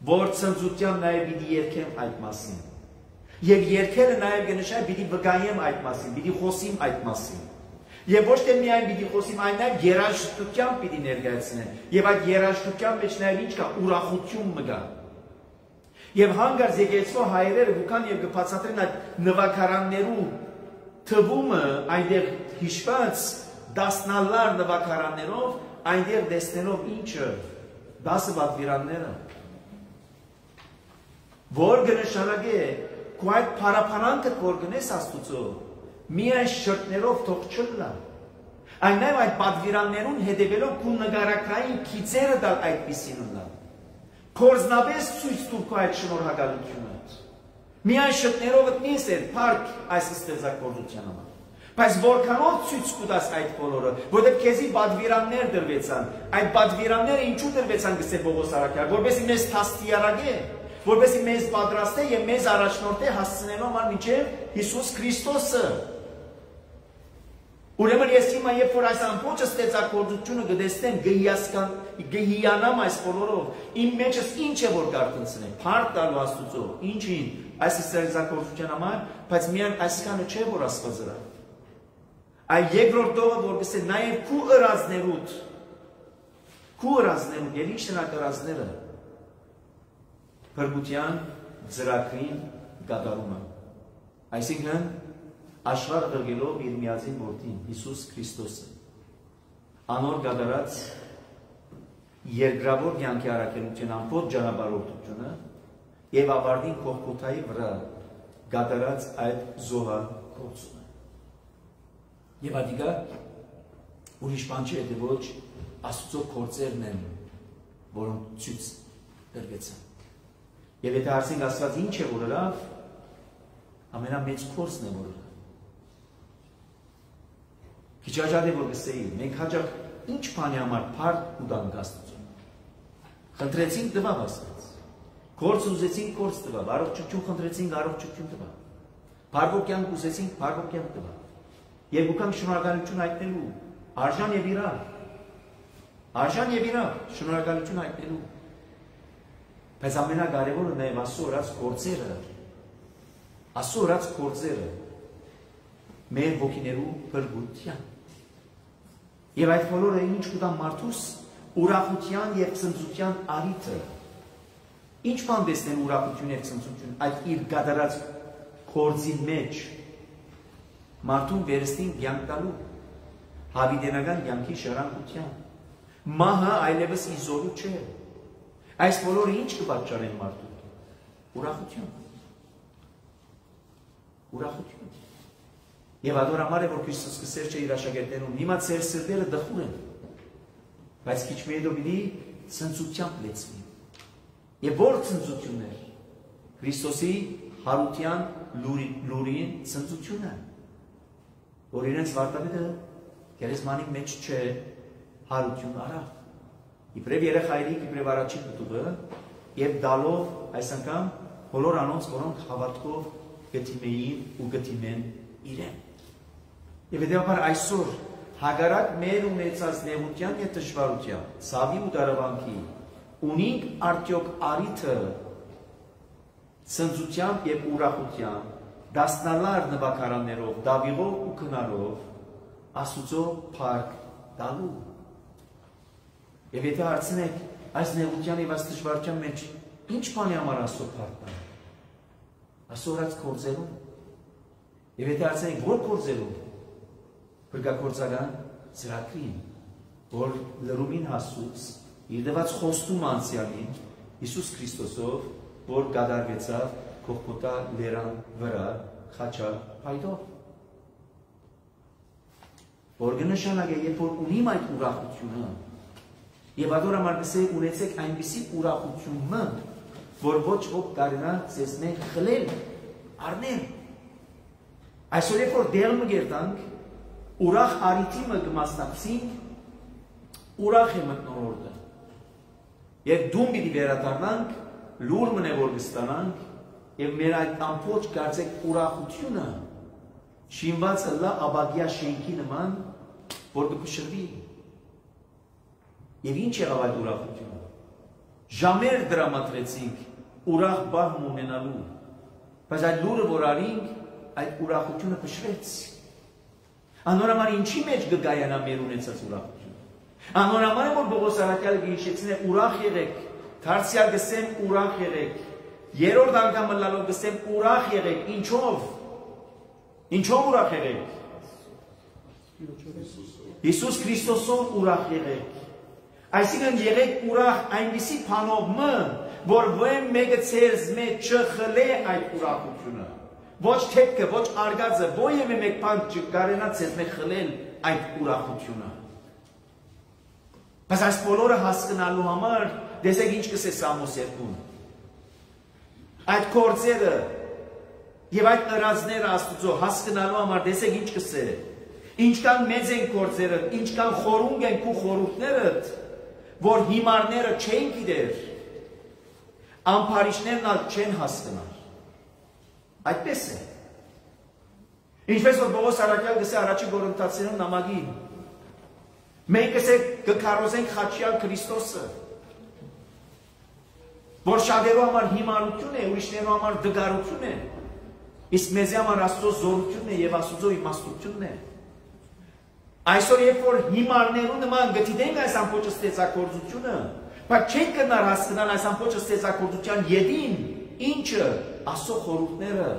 որ ցնծության նաև պիտի երգեմ այդ մասին։ Եվ երկերը նաև կնշան պիտի վկայեմ այդ մասին, պիտի խոսիմ այդ մասին։ Եվ ոչ թե միայն պիտի խոսիմ, այն նաև երաժշտությամբ պիտի ներկայացնեմ։ Եվ այդ երաժշտության մեջ նաև ինչ կա, ուրախություն մգա։ Եվ հանգարց եկեղեցու հայրերը գուքան եւ կբացատրեն այդ նվագարաններու թվումը այնտեղ հիշված դասնալար նվագարաններով, այնտեղ տեսնելով ինչը 10 պատվիրանները, որ կնշանակե քո այդ փարափանանքը որ գնես Աստուծո, միայն շրթներով թող չլա։ Այն նաև այդ պատվիրաններուն հետևելով քո նկարակային քիծերը դալ այդպիսին ունա։ Կորզնաբես ցույց տուր քո այդ շնորհակալությունը։ Միայն շրթներով դնես էր փառք այս ստեղծագործության համար։ Բայց որքանով ցույց կտաս այդ բոլորը, որովհետև քեզի պատվիրաններ դրվեցան, այդ պատվիրանները ինչու դրվեցան գսե Պողոս Արաքյալ, որովհետև մեզ թաստիարակե, որովհետև մեզ պատրաստ է եւ մեզ առաջնորդ է հասցնելու համար մինչեւ Հիսուս Քրիստոսը։ Ուրեմն ես հիմա երբ որ այս ամբողջ ստեղծագործությունը կտեսնեմ, կհիանամ այս բոլորով, իմ մեջս ինչ է որ կարտնցնեմ, փառք տալու Աստուծո, ինչին, այս ստեղծագործության համար, բայց միայն այսքանը չէ որ Աստված դրա։ Այլ երկրորդ դողը որ գսե նաև քու ըրածներուդ, եւ ինչ նա կրածները փրկության ծրագրին կատարումը։ Այսինքն աշխարհը ղրգելով իր միածին որդին Հիսուս Քրիստոսը անոր կատարած երկրավոր կյանքի առաքելության ամբողջ ճանապարհորդությունը եւ ավարտին Կողգոթայի վրա կատարած այդ զոհագործումը։ Եվ ադիգա ուրիշ բան չէ, թե ոչ Աստծո գործերն են, որոնք ցույց տրվեցան։ Եվ եթե հարցենք Աստված ինչ է որ լավ, ամենամեծ գործն է որ լավ։ Քիչ հաջող է որ գսեի, մենք հաջող ինչ բանի համար փառք ու դանք Աստծուն։ Խնդրեցինք տվավ Աստված։ Գործ ուզեցինք գործ տվավ, առողջություն խնդրեցինք առողջություն տվավ։ Փառվոքյան ուզեցինք փառվոքյան տվավ։ Եվ ուքանք շնորհակալություն հայտնելու, արժան եւ իրավ շնորհակալություն հայտնելու։ Բայց ամենակարևորը նաև Աստծո օրած գործերը մեր ոգիներու փրկության։ Եվ այդ բոլորը ինչ կտա մարդուս ուրախության եւ ցնծության արիթը։ Ինչ բան տեսնեն ուրախություն եւ ցնծություն այդ իր գադարած գործի մեջ մարդուն վերստին կյանք տալու հավիտենական կյանքի շարունակության մահը այլևս իզորու չէ։ Այս բոլորը ինչ կպատճառեն մարդուն։ Ուրախություն։ Եվ ադոր համար է որ Քրիստոս կսեր չէ իր աշակերտներուն, հիմա ծեր սրտերը դխուր են, բայց քիչ մի հետո պիտի ցնծությամբ լեցվի։ Եվ որ ցնծություններ Քրիստոսի հարության լուրին ցնծությունը, որ իրենց վարտապետը գերեզմանի մեջ չէ հարություն արա։ Իբրև երեխայրիկ, իբրև առաջին պտուղը եւ դալով այս անգամ բոլոր անոնց, որոնք հավատքով գտիմեին ու գտիմեն իրեն։ Եվ հետեւաբար այսօր հագարակ մեր ունեցած նեղության եւ դժվարության, ցավի ու դարավանքի ունենք արդյոք արիթը ցնծությամբ եւ ուրախությամբ դասնալար նվագարաններով, դավիղով ու քնարով Աստուծո փառք տալու։ Եվ եթե հարցնեք այս նեղության եւ այս դժվարության մեջ ինչ բանի համար Աստծո փառք տան։ Աստծո օրած գործերում։ Եվ եթե հարցնեք որ գործերում, փրկագործական ծրագրին, որ լրումին հասուց իր դված խոստում անցյալին Հիսուս Քրիստոսով, որ կատարվեցավ Գողգոթա լերան վրա խաչա փայտով։ Որ կնշանակե, երբ որ ունիմ այդ ուրախությունը, եւ ador համար գսեք ունեցեք այնպիսի ուրախությունը, որ ոչ ոք կարենա ձեզ մենք խլել, առնել։ Այսօր երբ որ դեղը մգերտանք, ուրախ արիթի մը կմասնակցինք, ուրախ է մտնոլորտը։ Եվ դում պիտի վերադառնանք, լուր մնե որ կստանանք, եւ մեր այդ ամբողջ կարծեք ուրախությունը շինված լա աբագիա շենքի նման, որ կփշրվի։ Եվ ինչ եղավ այդ ուրախությունը։ Ժամեր դրամատրեցինք ուրախ բահմ ունենալու, բայց այդ լուրը որ արինք, այդ ուրախությունը փշրեց։ Անորամար ինչի մեջ կգայանա մեր ունեցած ուրախությունը։ Անորամար որ Պողոս առաքյալը գիշեցին է ուրախ եղեք, դարձյալ գսեմ ուրախ եղեք։ Երրորդ անգամ լալով գսեմ ուրախ եղեք, ինչով։ Ինչով ուրախ եղեք։ Հիսուս Քրիստոսով ուրախ եղեք։ Այսինքն եղեք ուրախ այնպիսի բանով մը, որ ո՞մ մեկը ցերզ մեջ չխլե այդ ուրախությունը։ Ոչ թեփքը, ոչ արգածը, ո՞յ մեկ բան չկարենա ցերզ մեջ խլել այդ ուրախությունը։ Բայց այս բոլորը հասկանալու համար դեսեք ինչ կսե Սամոս 2-ում։ Այդ գործերը եւ այդ ըրածները Աստուծո հասկանալու համար դեսեք ինչ կսե։ Ինչքան մեծ են գործերը, ինչքան խորունգ են քու խորհուրդներդ, որ հիմարները չեն գիտեր, ամփարիչներն ալ չեն հասկանալ։ Այդպես է։ Ինչպես որ Պողոս առաքյալ գսե առաջին Կորինթացիներուն նամակին, մենք կսենք կքարոզենք խաչյալ Քրիստոսը, որ շատերու համար հիմարություն է, ուրիշներու համար դգարություն է, իսկ մեզի համար Աստծո զորությունն է եւ Աստծո իմաստությունն է։ Այսօր երբ որ հիմարներու նման գտիդենք այս ամբողջ ստեղծագործությունը, բայց չենք կնար հասկանալ այս ամբողջ ստեղծագործության յետին, ինչը Աստծո խորհուրդները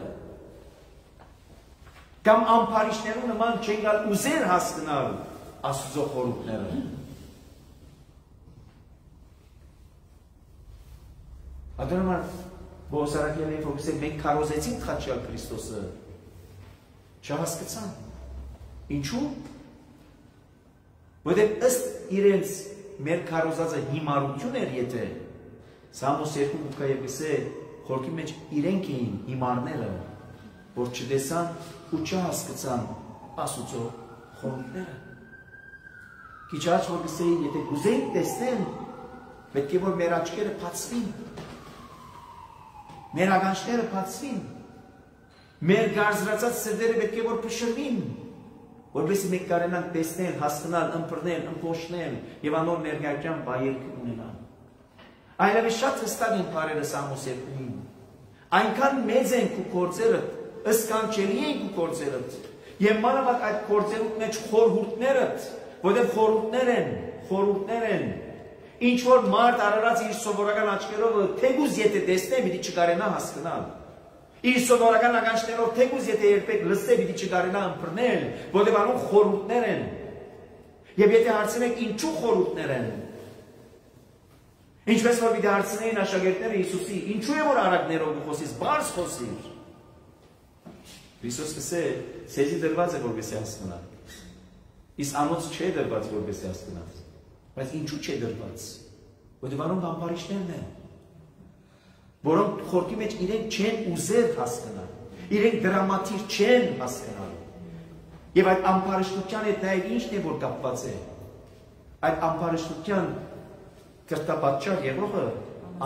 կամ ամփարիչներու նման չեն գալ ուզեր հասկանալ Աստծո խորհուրդները։ Ադորմար Պողոս առաքյալը որ մենք քարոզեցինք խաչյալ Քրիստոսը, չհասկացան։ Ինչու՞։ Որտեղ ըստ իրենց մեր քարոզածը հիմարություն էր, եթե Սամոս 2-ը գսե խորքի մեջ իրենք էին հիմարները, որ չտեսան ու չհասկացան Աստուծո խորհուրդները։ Քիչ առաջ որ գսեի, եթե գուզեին տեսնել, պետք է որ մեր աչքերը բացվին, մեր ականջները բացվին, մեր գարզրացած սրտերը պետք է որ փշրվին, որովհետեւ մենք կարենանք տեսնել, հասկանալ, ըմբռնել, ըմփոշնել եւ անոր ներկայության բայերք ունենալ։ Այլևս շատ հստակ են բարերը Սամոս 2-ին։ Այնքան մեծ են քու գործերը, ըսկանչելի են քու գործերը, եւ մանավանդ այդ գործերու մեջ խորհուրդները, որովհետեւ խորհուրդներ են, ինչ որ մարդ արարած իր սովորական աչքերով թեգուզ եթե տեսնե, պիտի չկարենա հասկանալ։ Իր սովորական ականջներով թեգուզ եթե երբեք լսե, պիտի չկարենա ըմբռնել, որովհետև անոնք խորհուրդներ են։ Եվ եթե հարցնեք ինչու խորհուրդներ են, ինչպես որ պիտի հարցնեին աշակերտները Հիսուսի, ինչու է որ արագներով դու խոսես, բարձ խոսիր։ Հիսուս կսե, սեզի դրված է որպեսզի հասկանալ։ Իսկ անոնց չէ դրված որպեսզի հասկանալ։ Բայց ինչու չէ դրված, որովհետև անոնք ամփարիչներն են, որոնք խորքի մեջ իրենք չեն ուզեր հասկանալ, իրենք դրամատիր չեն հասկանալ, Եվ այդ ամբարշտության հետ նաև ինչն է, որ կապված է։ Այդ ամբարշտության կրտապատճառ եղողը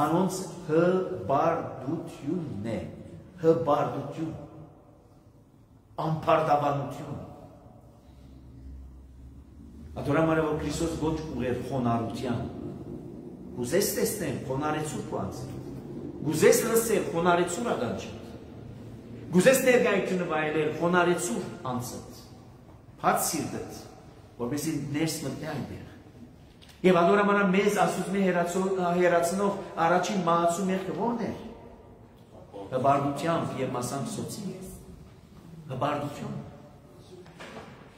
անոնց հբարդությունն է, հբարդություն, ամբարդաբանություն։ Ադորամարը, որ Քրիստոս ոչ ուղեր խոնարհության, գուզես տեսնեմ խոնարհեցու կwanz, գուզես լսել խոնարհեցու ականջը, գուզես ներկայությունը վայելել խոնարհեցու անձդ, բաց սիրտդ, որպեսզի ներս մտնի այնտեղ։ Եվ ադորամարը մեզ ասում է հերացնող առաջին մահացու մեղքը ո՞րն էր։ Հբարդությամբ եւ մասամսոցի, հբարդություն։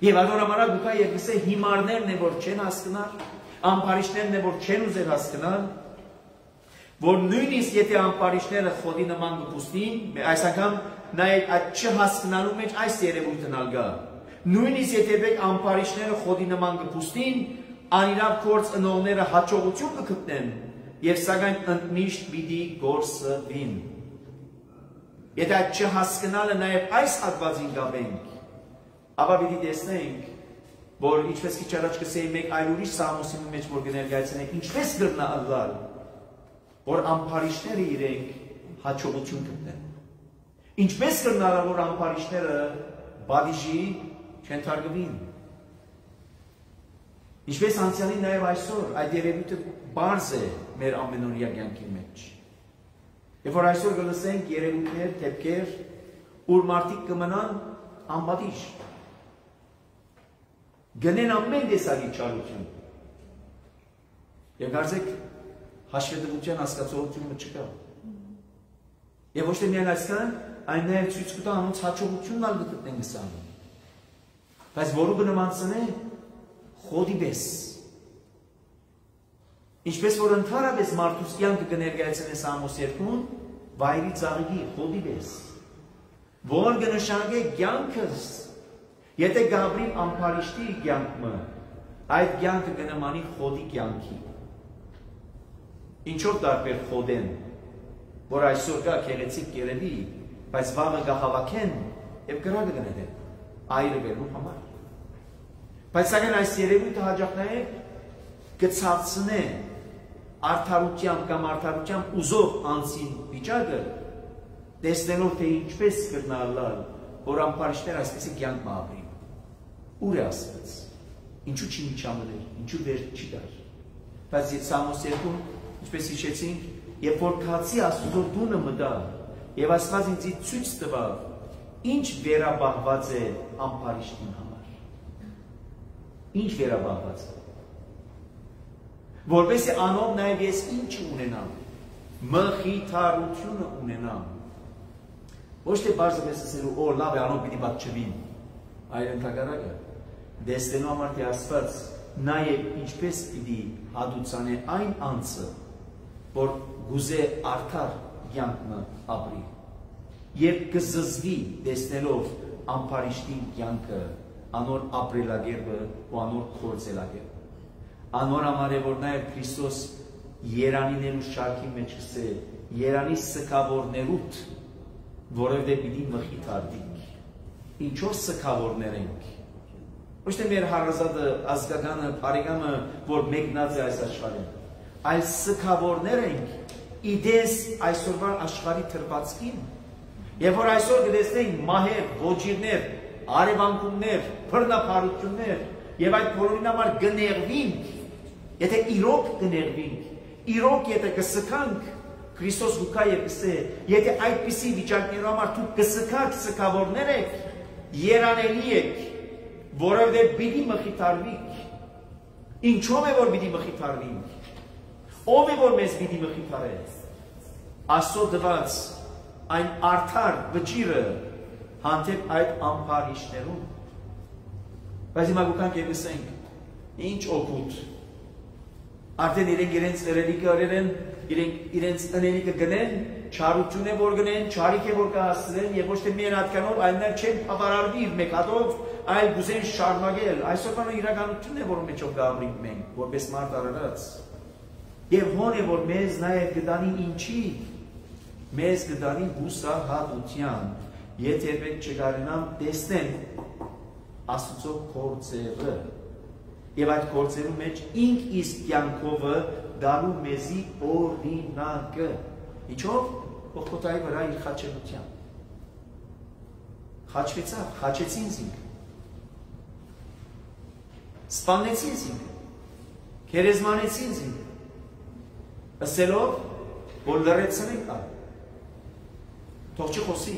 Եվ ադորամարը գուկա եւ գսե հիմարներն է, որ չեն հասկանալ, ամբարիշներն է, որ չեն ուզեր հասկանալ, որ նույնիսկ եթե ամբարիշները խոդի նման կպուստին, այս անգամ նայեք այդ չհասկանալու մեջ այս երևույթն ալգա։ Նույնիսկ եթե բեք ամբարիշները խոդի նման կպուստին, անիրավ կորց ընողները հաջողություն կգտնեն եւ սակայն ընդմիշտ պիտի գործվին։ Եթե այդ չհասկանալը նաեւ այս հատվածին գաբենք, ապա պիտի տեսնենք, որ ինչպես քիչ առաջ կսեի մեկ այլ ուրիշ Սամոսի մեջ որ կներկայացնենք, ինչպես գրնա ըլլալ, որ ամբարիշները իրենք հաջողություն գտնեն։ Ինչպես գրնա որ ամբարիշները բադիժի չընթարգվին։ Ինչպես անցյալին նաև այսօր այդ երևույթը բարձ է մեր ամենօրյա կյանքի մեջ։ Եվ որ այսօր կլսենք երևույթներ, դեպքեր, ուր մարդիկ կմնան անբադիժ։ Գնեն ամեն տեսակի չարություն։ Եվ կարծեք հաշվետվության հասկացողությունը չկա։ Եվ ոչ թե միայն այսքան, այն նաև ցույց կտա անոնց հաջողությունն ալ գտնեն գսանը։ Բայց որու կնմանցնե խոդի պես։ Ինչպես որ ընդհանրապես մարդուս կյանքը կներկայացնե Սամոս 2-ն, վայրի ծաղիկի խոդի պես։ Որ կնշանակե կյանքս, եթե գաբրի ամբարիշտի կյանքը, այդ կյանքը կնմանի խոդի կյանքի։ Ինչով տարբեր խոդեն, որ այսօր կա քեղեցիկ կերևի, բայց վաղը կհավաքեն եւ կրակը կնետեն, այրը վերնու համար։ Բայց սակայն այս երևույթը հաջող նաև կցածնե արդարությամբ կամ արդարությամբ ուզող անձին վիճակը, տեսնելով թե ինչպես կրնալալ, որ ամբարիշտները այսպեսի կյանք մահապրին։ Ուր է ասված, ինչու չի միջամներ, ինչու վեր չի դար։ Բայց Սամոս 2-ն, ինչպես հիշեցինք, երբ որ քացի Աստծո դունը մտա, եւ Աստված ինձ ցույց տվավ, ինչ վերաբահված է ամբարիշտին համար։ Ինչ վերաբահված է։ Որպեսզի անով նաև ես ինչ ունենամ, մխիթարությունը ունենամ։ Ոչ թե բարձրապես ասելու, օ, լավ է, անով պիտի պատճվին, այլ ընդհակառակը, դեսնելու համար թե Աստված նաև ինչպես պիտի հատուցանե այն անձը, որ գուզե արդար կյանքը ապրի, եւ կզզվի տեսնելով ամբարիշտին կյանքը, անոր ապրելակերպը ու անոր կործելակերպը։ Անոր համար է որ նաև Քրիստոս երանիներու շարքի մեջ կսե, երանի սքավորներուտ, որովհետև պիտի մխիթարվենք։ Ինչով սքավորներ ենք։ Ոչ թե մեր հարազատը, ազգականը, բարեկամը, որ մեկնած է այս աշխարհին, այլ սքավորներ ենք իդես այսօրվա աշխարհի թրվածքին, եւ որ այսօր կտեսնենք մահեր, ոչիրներ, արևանկումներ, բռնապարություններ, եւ այդ բոլորին համար կներվինք, եթե իրոք կներվինք, իրոք եթե կսքանք, Քրիստոս գուկա եւ կսե, եթե այդպիսի վիճակներու համար դուք կսքաք սքավորներ եք, երանելի եք, որովհետեւ պիտի մխիթարվիք։ Ինչով է որ պիտի մխիթարվենք։ Ով է որ մեզ պիտի մխիթարե։ Աստծո դված այն արդար վճիրը հանդեպ այդ ամբարիշներուն։ Բայց հիմա գուքանք եւ գսենք, ինչ օգուտ։ Արդեն իրենց երելիքը արել, իրենց ընելիքը գնեն, չարություն է որ գնեն, չարիք է որ կհասցնեն, եւ ոչ թե միայն հատկանով, այլ նաեւ չեն բավարարվի իր մեկ հատով, այլ գուզեն շարունակել։ Այսօր իրականությունն է, որը մեջով գաբրինք մենք, որպես մարդ արարած։ Եվ հոն է որ մեզ նաեւ կդանի ինչի, մեզ կդանի հուսահատության, եթե պետք չկարենամ տեսնեն, Աստծո գործերը եւ այդ գործերու մեջ ինք իսկ կյանքովը դալու մեզի օրինակը ինչով Ողկոտայի վրա իր խաչելության խաչվեցավ, խաչեցին ինքը սպանեցին ինքը քերեզմանեցին ինքը ասելով որ լրացնենք ա թող չխոսի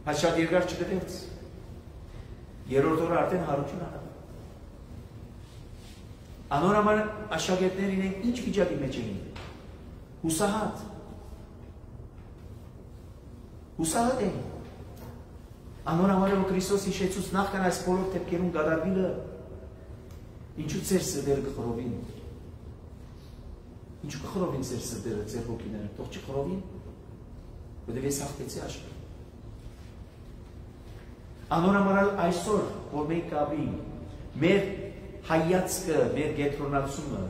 Այս շատ երկար չգտեց երրորդ օրը արդեն հարություն անավ անորամար աշակերտներ իրենք ինչ վիճակի մեջ էին հուսահատ էին անորամար որ Քրիստոս հիշեցուց նախքան այս բոլոր դեպքերում գադարվելը ինչու ձեր սրտերը կխռովին ինչու կխռովին ձեր սրտերը ձեր հոգիները թող չխռովին որտեղ ես հաղթեցի աշխարհ Անորամարալ այսօր, որ մենք կապի, մեր հայացքը, մեր գետրոնացումը,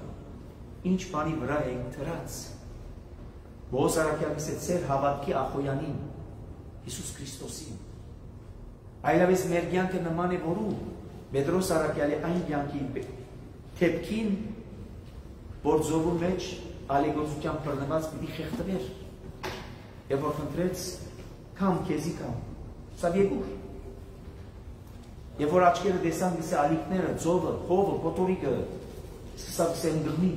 ինչ բանի վրա ենք թրած, Բոս Արաքյալիս է ծեր հավատքի ախոյանին, Հիսուս Քրիստոսին, այլավես մեր կյանքը նման է որու, Պետրոս Արաքյալի այն կյանքի թեպքին, որ ձովու մեջ ալեգործության պրնված պիտի խեղտվեր, և որ խնդրեց կամ քեզի կամ, սա երկուր, Եվ որ աչքերը տեսան գիսե ալիքները, ձովը, հովը, պոտորիկը, սկսա գիսե ընդգրնի,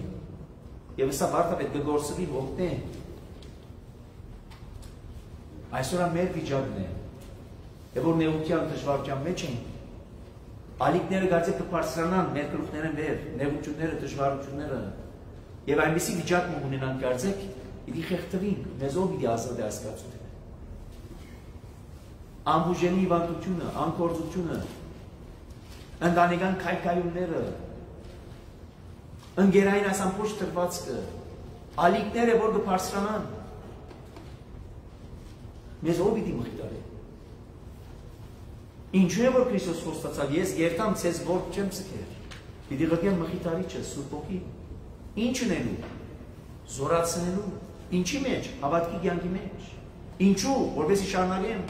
և սա վարտապետ գգործվի ողտնե, այսօրա մեր վիճակն է, և որ նեղության դժվարության մեջ են, ալիքները գացե կպարսրանան, մեր կրուխները մեր, նեղությունները, դժվարությունները, և այնպիսի վիճակ ունենան կարծեք, իդի խեղտվին, մեզ ով իդի ազատ է ասկացությունը, անբուժելի հիվանդությունը, անկործությունը, ընտանեկան քայքայումները, ընկերային այս ամբողջ տրվածքը, ալիքները, որ կբարձրանան, մեզ ով պիտի մխիթարի։ Ինչու է որ Քրիստոս խոստացավ, ես երթամ ցեզ որբ չեմ ցկեր, պիտի ղրկեմ մխիթարիչը, Սուրբ Հոգին, ինչ ունելու, զորացնելու, ինչի մեջ, հավատքի կյանքի մեջ, ինչու, որպեսզի շարունակեմ,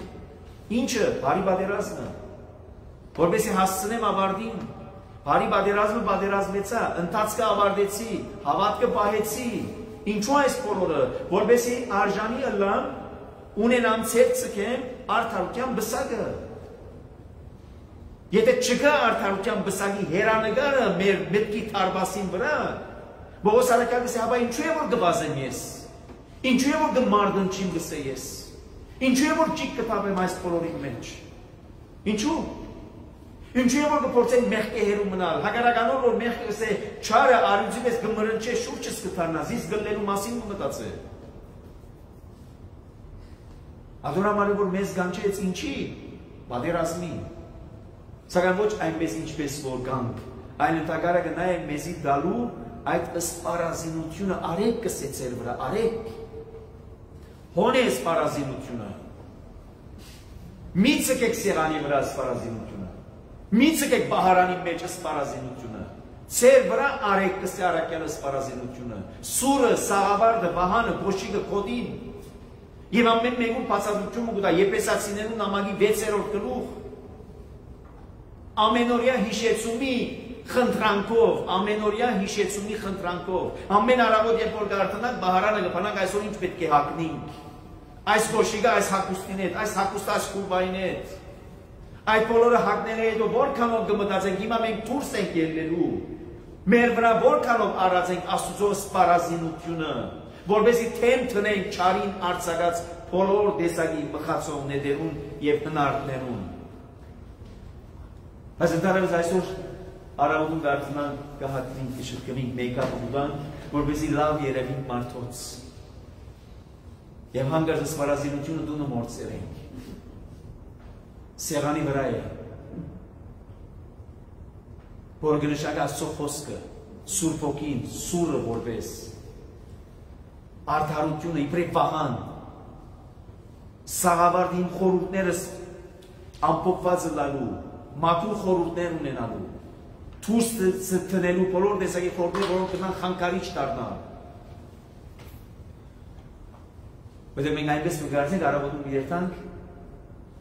ինչը, բարի պատերազմը, որպեսզի հասցնեմ ավարտին, բարի պատերազմը պատերազմեցա, ընթացքը ավարտեցի, հավատքը պահեցի, ինչու այս բոլորը, որպեսզի արժանի ըլլամ, ունենամ ցեր ցկեմ արդարության բսակը։ Եթե չկա արդարության բսակի հերանեկարը մեր մտքի թարբասին վրա, Բողոս Արաքյալը ասի, հապա ինչու է որ կվազեմ ես, ինչու է որ կմարդնչիմ գսե ես, ինչու է որ ճիք կտապեմ այս բոլորի մեջ, ինչու է որ կփորձենք մեղքերում մնալ, հակառականոր որ մեղքը գսե չարը արյուծի պես կմրնչե շուրջս կթարնա, զիս գլելու մասին մտածե։ Ադորամարը որ մեզ գանչեց ինչի, պատերազմի, սակայն ոչ այնպես ինչպես որ գանք, այլ ընդհակառակը նա է մեզի դալու այդ սպառազինությունը արեք կսե ձեր վրա, արեք, հոն է սպառազինությունը, մի ցկեք սեղանի վրա սպառազինությունը, մի ցկեք բահարանի մեջ սպառազինությունը, ձեր վրա արեք կսե Արաքյալը սպառազինությունը, սուրը, սաղավարդը, վահանը, փոշիկը, կոդին, Եվ ամեն մեկում բացատրություն կտա Եփեսացիներու նամակի 6-րդ գլուխ ամենօրյա հիշեցումի խնդրանքով, ամեն առավոտ երբ որ գարթնանք բահարանը կփանանք այսօր ինչ պետք է հագնենք, այս կոշիկը, այս հագուստին հետ, այս հագուստը այս քուրբային հետ, այդ բոլորը հագնելու հետո որքանով կմտածենք, հիմա մենք դուրս ենք ելնելու, մեր վրա որքանով առածենք Աստծո սպառազինությունը, որպեսզի թեմ տնենք չարին արձակած բոլոր տեսակի մխացողներուն եւ հնարքներուն։ Այս ընդհանրապես այսօր առավոտում դարձնանք կհատնենք կշտկվենք մեյքափ ուտանք, որպեսզի լավ երևենք մարդոց։ Եվ հանգարտ սպառազինությունը դունը մորցերենք։ Սեղանի վրա է։ Որ գնշակ Աստծո խոսքը, Սուրբ Հոգին, սուրը որպես արդարությունը իբրև վահան, սաղավարդին խորհուրդներս ամփոփված լալու, մաքուր խորհուրդներ ունենալու, դուրս տնելու բոլոր տեսակի խորհուրդներ, որոնք կնան խանգարիչ դառնալ։ Բայց մենք այնպես կգործենք առավոտում երթանք,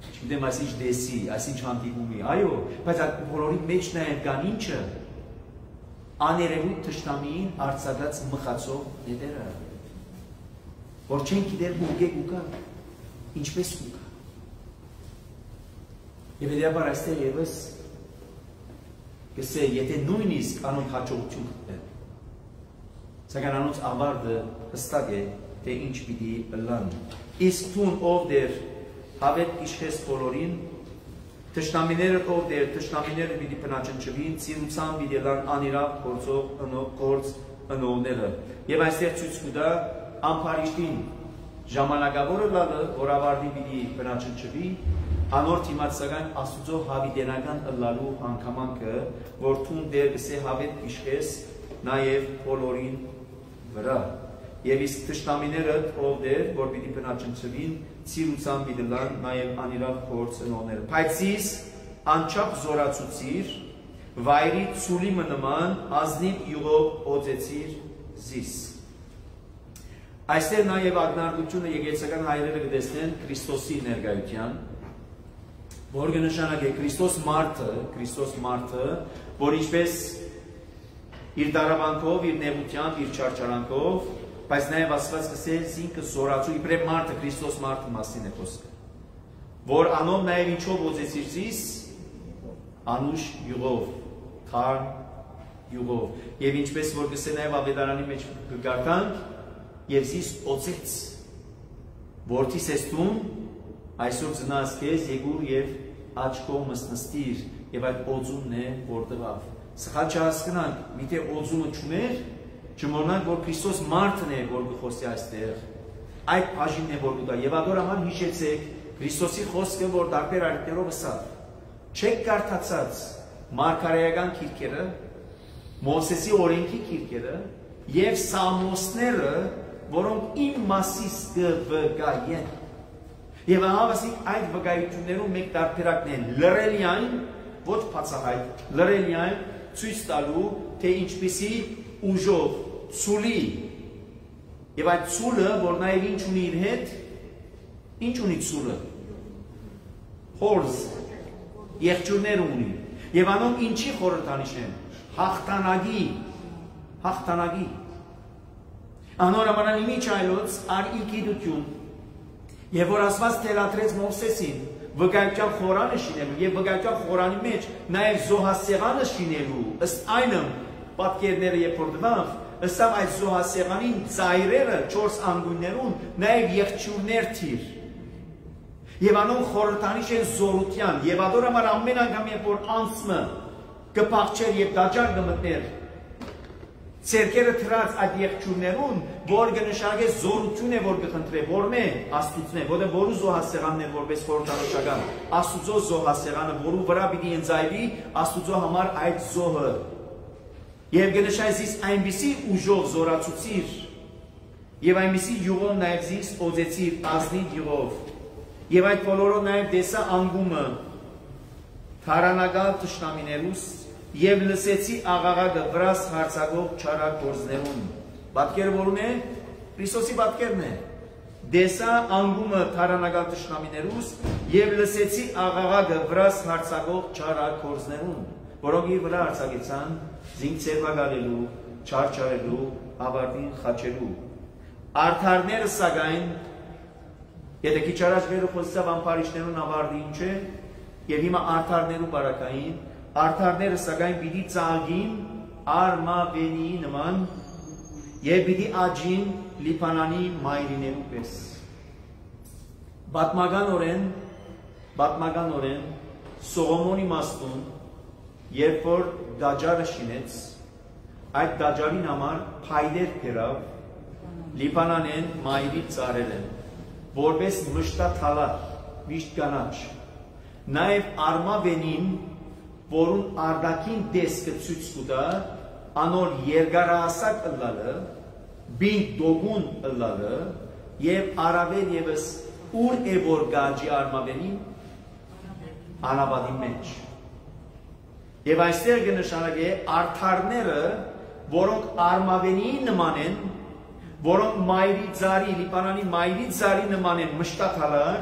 չգիտեմ այսինչ դեսի, այսինչ հանդիպումի, այո, բայց այդ բոլորի մեջ նաև կան ինչը աներևույթ թշնամիին արձակած մխացող նետերը, որ չեն գիտեր ուղեկ ուկա, ինչպես ուկա։ Եվ հետևաբար այստեղ ևս կսե, եթե նույնիսկ անոնք հաջողություն գտնեն, սակայն անոնց ավարտը հստակ է, թե ինչ պիտի լան։ Իսկ թուն ով դեր հավետ իշխես բոլորին, թշնամիները ով դեր, թշնամիները պիտի բնաճնչվին, ծիրուցան պիտի լան անիրավ գործ ընողները։ Եվ այստեղ ցույց կտա ամփարիշտին ժամանակավորը լալը, որ ավարտի պիտի բնաճնչվի, անոր թիմած սակայն Աստուծո հավիտենական ըլլալու անգամանքը, որ թուն դեր գսե հավետ իշխես նաև բոլորին վրա։ Եվ իսկ թշնամիները ով դեր, որ պիտի բնաճնչվին, ծիրուցան պիտի լան նաև անիրավ գործ ընողները։ Բայց իս անչափ զորացուցիր, վայրի ցուլի նման ազնիվ յուղով օծեցիր զիս։ Այստեղ նաև ակնարկությունը եկեղեցական հայրերը կտեսնեն Քրիստոսի ներկայության, որ կնշանակե Քրիստոս մարդը, որ ինչպես իր դարավանքով, իր նեղությամբ, իր չարչարանքով, բայց նաև Աստված կսել ինքը զորացու, իբրև մարդը, Քրիստոս մարդը մասին է խոսքը, որ անով նաև ինչով օծեցիր զիս, անուշ յուղով, թարմ յուղով, և ինչպես որ կսել նաև ավետարանի մեջ կգարտանք, և զիս օծեց, որդի սեստում, այսօր ծնած քեզ եկուր և աչքով մսնստիր, և այդ օծումն է, որ տղավ։ Սխալ չհասկնանք, միթե օծումը չուներ, չմոռնանք, որ Քրիստոս մարդն է, որ կխոսի այստեղ, այդ բաժինն է, որ կտա, և ադոր համար հիշեցեք Քրիստոսի խոսքը, որ տարբեր այրիկներով ըսավ, չեք կարդացած մարգարեական քիրքերը, Մովսեսի օրենքի քիրքերը և Սամոսները, որոնք իմ մասիս կվկայեն։ Եվ ահավասիկ այդ վկայություններում մեկ տարբերակն են լրելի այն, ոչ բացահայտ, լրելի այն ցույց տալու, թե ինչպիսի ուժով ցուլի եւ այդ ցուլը, որ նաեւ ինչ ունի իր հետ, ինչ ունի ցուլը, հորս, եղջյուրներ ունի եւ անոնք ինչի խորհրդանիշ են, հաղթանակի անորոմանալ իմիջ այլոց ար իգիդություն եւ որ ասված թելադրեց Մովսեսին վկայության խորանը շինելու եւ վկայության խորանի մեջ նաեւ զոհասեղանը շինելու ըստ այնը պատկերները երբ որ դվավ ըստ այդ զոհասեղանին ծայրերը 4 անգույներուն նաեւ եղջյուրներ թիր եւ անոնք խորհրդանիշ են զորության եւ ադորամար ամեն անգամ երբ որ անցմը կփախչեր եւ դաջար կմտներ Ցերկերը թրած այդ եղջյուրներուն, որ կնշանակե զորություն է, որ կխնդրե, որն է Աստուծն է, որը որու զոհասեղանն է, որպես խորհրդանշական, Աստուծո զոհասեղանը, որու վրա պիտի ընծայվի Աստուծո համար այդ զոհը։ Եվ կնշանակե զիս այնպիսի ուժով զորացուցիր, եւ այնպիսի յուղով նաեւ զիս օծեցիր ազնիվ յուղով, եւ այդ բոլորով նաեւ դեսա անգումը, թարանագալ թշնամիներուս Եվ լսեցի աղաղակը վրաս հարցակող չարագործներուն։ Պատկերը որուն է, Քրիստոսի պատկերն է։ Դեսա անգումը թարանագալ թշնամիներուս եւ լսեցի աղաղակը վրաս հարցակող չարագործներուն, որոնք իր վրա հարցակեցան զինք ցերվագալելու, չարչարելու, ավարտին խաչելու։ Արդարները սակայն, եթե քիչ առաջ վերը խոսեցավ ամփարիչներուն ավարտի ինչ է, եւ հիմա արդարներու բարակային Արդարները սակայն պիտի ծաղգին արմավենի նման և պիտի աջին լիպանանի մայրիներու պես։ Բատմական օրեն Սողոմոնի մաստուն, երբ որ դաջարը շինեց, այդ դաջարին համար փայդեր բերավ, լիպանանեն մայրի ծարել են, որպես մշտաթալար, միշտ կանաչ, նաև արմավենին որուն արդակին դեսկը ցույց կտա, անոր երկարահասակ ըլլալը, բինտ դոգուն ըլլալը, եւ առավել եւս ուր է որ գաջի արմավենին անաբադի մեջ։ Եվ այստեղ կնշանակե արդարները, որոնք արմավենի նման են, որոնք մայրի ծարի, լիպանանի մայրի ծարի նման են մշտաթալար,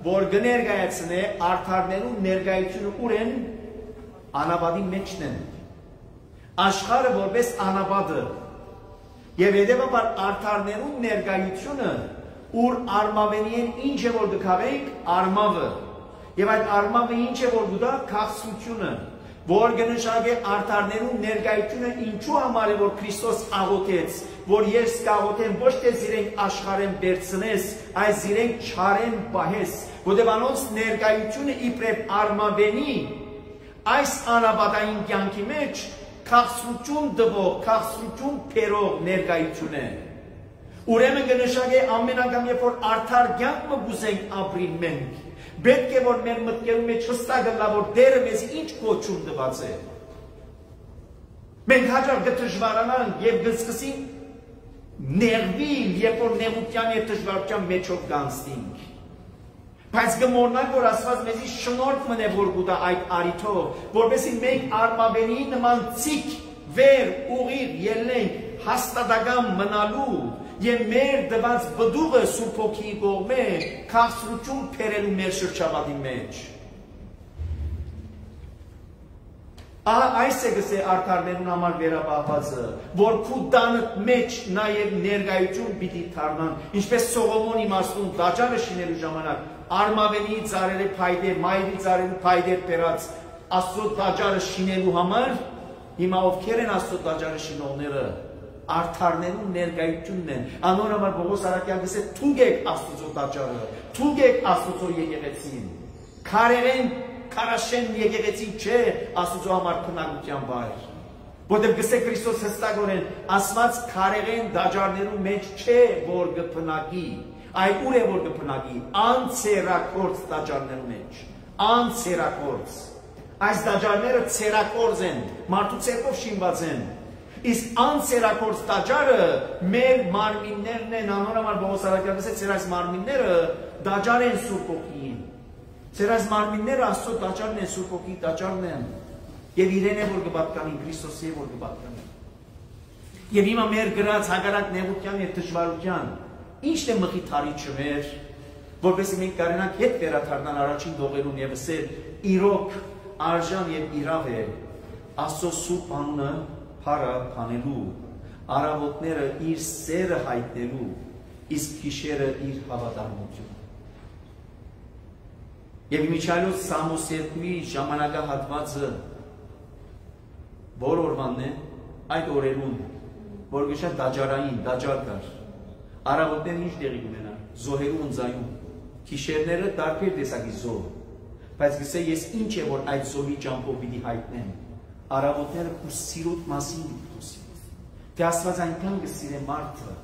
որ կներկայացնե արդարներու ներկայությունը ուր են անաբադի մեջն են աշխարհը որպես անաբադը եւ հետեւաբար արդարներու ներկայությունը ուր արմավենի են ինչ է որ դքավենք արմավը եւ այդ արմավը ինչ է որ գուտա քաղցությունը որ կնշանակե արդարներու ներկայությունը ինչու համար է որ Քրիստոս աղոթեց որ ես կաղոթեմ ոչ թե զիրենք աշխարհեն վերցնես այլ զիրենք չարեն պահես որտեղ անոնց ներկայությունը իբրև արմավենի այս անաբադային կյանքի մեջ քաղցություն դվող քաղցություն փերող ներկայություն է ուրեմն կնշանակե ամեն անգամ երբ որ արդար կյանք մը գուզենք ապրիլ մենք պետք է որ մեր մտքերում մեջ հստակ գտնա որ Տերը մեզ ինչ կոչում տված է մենք հաջող կդժվարանանք եւ կսկսենք ներվել երբ որ նեղության եւ դժվարության մեջով կանցնենք բայց կմոռնանք որ Աստված մեզի շնորհք մնե որ գուտա այդ արիթով որովհետեւ մենք արմավենի նման ցիկ վեր ուղիղ ելնենք հաստատական մնալու եւ մեր դված բդուղը Սուրբ Հոգիի կողմէ քաղցրություն փերելու մեր շրջապատի մեջ ահա այս է գսե արդարներուն համար վերապահվածը որ քու տանդ մեջ նաեւ ներկայություն պիտի դառնան ինչպես Սողոմոն իմաստուն դաջարը շինելու ժամանակ արմավենի ծառերի փայտե մայրի ծառերի փայտե բերած Աստծո դաջարը շինելու համար հիմա ովքեր են Աստծո դաջարը շինողները արդարներուն ներկայությունն են անոր համար Պողոս Արաքյան գսե թուգեք Աստծո տաճարը թուգեք Աստծո եկեղեցին քարերեն քարաշեն եկեղեցին չէ Աստծո համար քննարկության վայր որտեղ գսե Քրիստոս հստակորեն ասված քարերեն դաջարներու մեջ չէ որ կփնակի այլ ուր է որ կփնակի անցերակորց դաջարներու մեջ անցերակորց այս դաջարները ցերակորձ են մարդու ցերկով շինված են Իսկ անցերակորձ տաճարը մեր մարմիններն են անոր համար Պողոս Արաքյանը ասեց ցեր այս մարմինները տաճար են Սուրբ Հոգին ցեր այս մարմինները Աստծո տաճարն են Սուրբ Հոգի տաճարն են եւ իրեն է որ կպատկանին Քրիստոսի է որ կպատկանին եւ հիմա մեր գրած հագարակ նեղության եւ դժվարության ինչն է մխիթարիչը մեր որովհետեւ մենք կարենանք հետ վերադառնալ առաջին դողերուն եւ ասել իրոք արժան եւ իրավ է Աստծո Սուրբ անունը Փարը փանելու, արավոտները իր սերը հայտնելու, իսկ գիշերը իր հավատարմությունը։ Եվ Միչայլոս Սամոս 2-ի ժամանակահատվածը որ օրվանն է, այդ օրերուն, որ գշա դաջարային, դաջար կար, արավոտները ինչ տեղի կունենան, զոհերու ընձայում, գիշերները տարբեր տեսակի զոհ, բայց գսե ես ինչ է որ այդ զոհի ճամփով պիտի հայտնեմ Արավոտները ու սիրոտ մասին դիտոսի։ Թե Աստված այնքան գսիրե մարդը,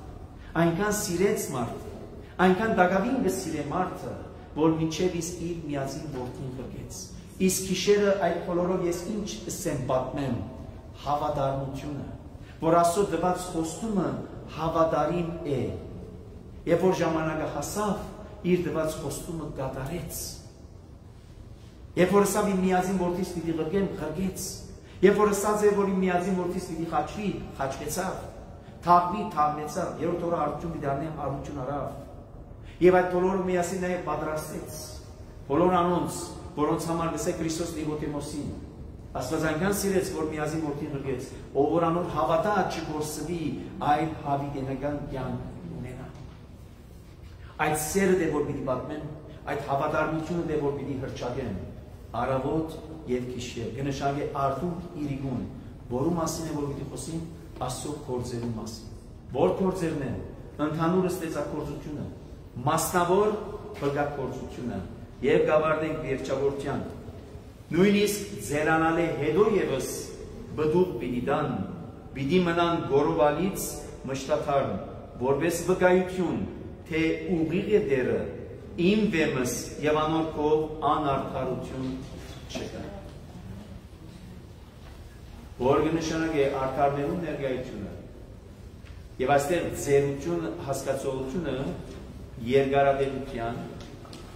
այնքան սիրեց մարդը, այնքան դակավին գսիրե մարդը, որ մինչև իսկ իր միածին որդին ղգեց։ Իսկ գիշերը այդ բոլորով ես ինչ ասեմ պատմեմ, հավատարմությունը, որ Աստծո տված խոստումը հավատարիմ է։ Երբ որ ժամանակը հասավ, իր տված խոստումը կատարեց։ Երբ որ ասավ իմ միածին որդիս պիտի ղգեմ, ղգեց։ Երբ որ ասած է որ իմ միածին որդիս պիտի խաչվի, խաչվեցավ, թաղվի, թաղվեցավ, երրորդ օրը արություն պիտի առնի, արություն արավ։ Եվ այդ բոլորը միասին նաև պատրաստեց։ Բոլոր անոնց, որոնց համար գսե Քրիստոս Նիկոդեմոսին, Աստված այնքան սիրեց, որ միածին որդին ղգեց, ով որ անոր հավատա չգործվի, այլ հավիտենական կյանք ունենա։ Այդ սերը դե որ պիտի պատմեն, այդ հավատարմությունը դե որ պիտի հռչակեն, արավոտ եւ գիշեր, կնշանակե արդյունք իրիկուն, որու մասին է որ պիտի խոսին Աստծո գործերու մասին։ Որ գործերն են, ընդհանուր ստեղծագործությունը, մասնավոր բգակործությունը եւ գավառենք վերջավորության։ Նույնիսկ ձերանալե հետո եւս բդուղ պիտի դան, պիտի մնան գորովալից մշտաթարն, որպես վկայություն, թե ուղիղ է դերը իմ վեմս եւ անոր կողմ անարդարություն չկա։ Որ կնշանակե արդարներուն ներկայությունը եւ այստեղ ձերություն հասկացողությունը երկարատևության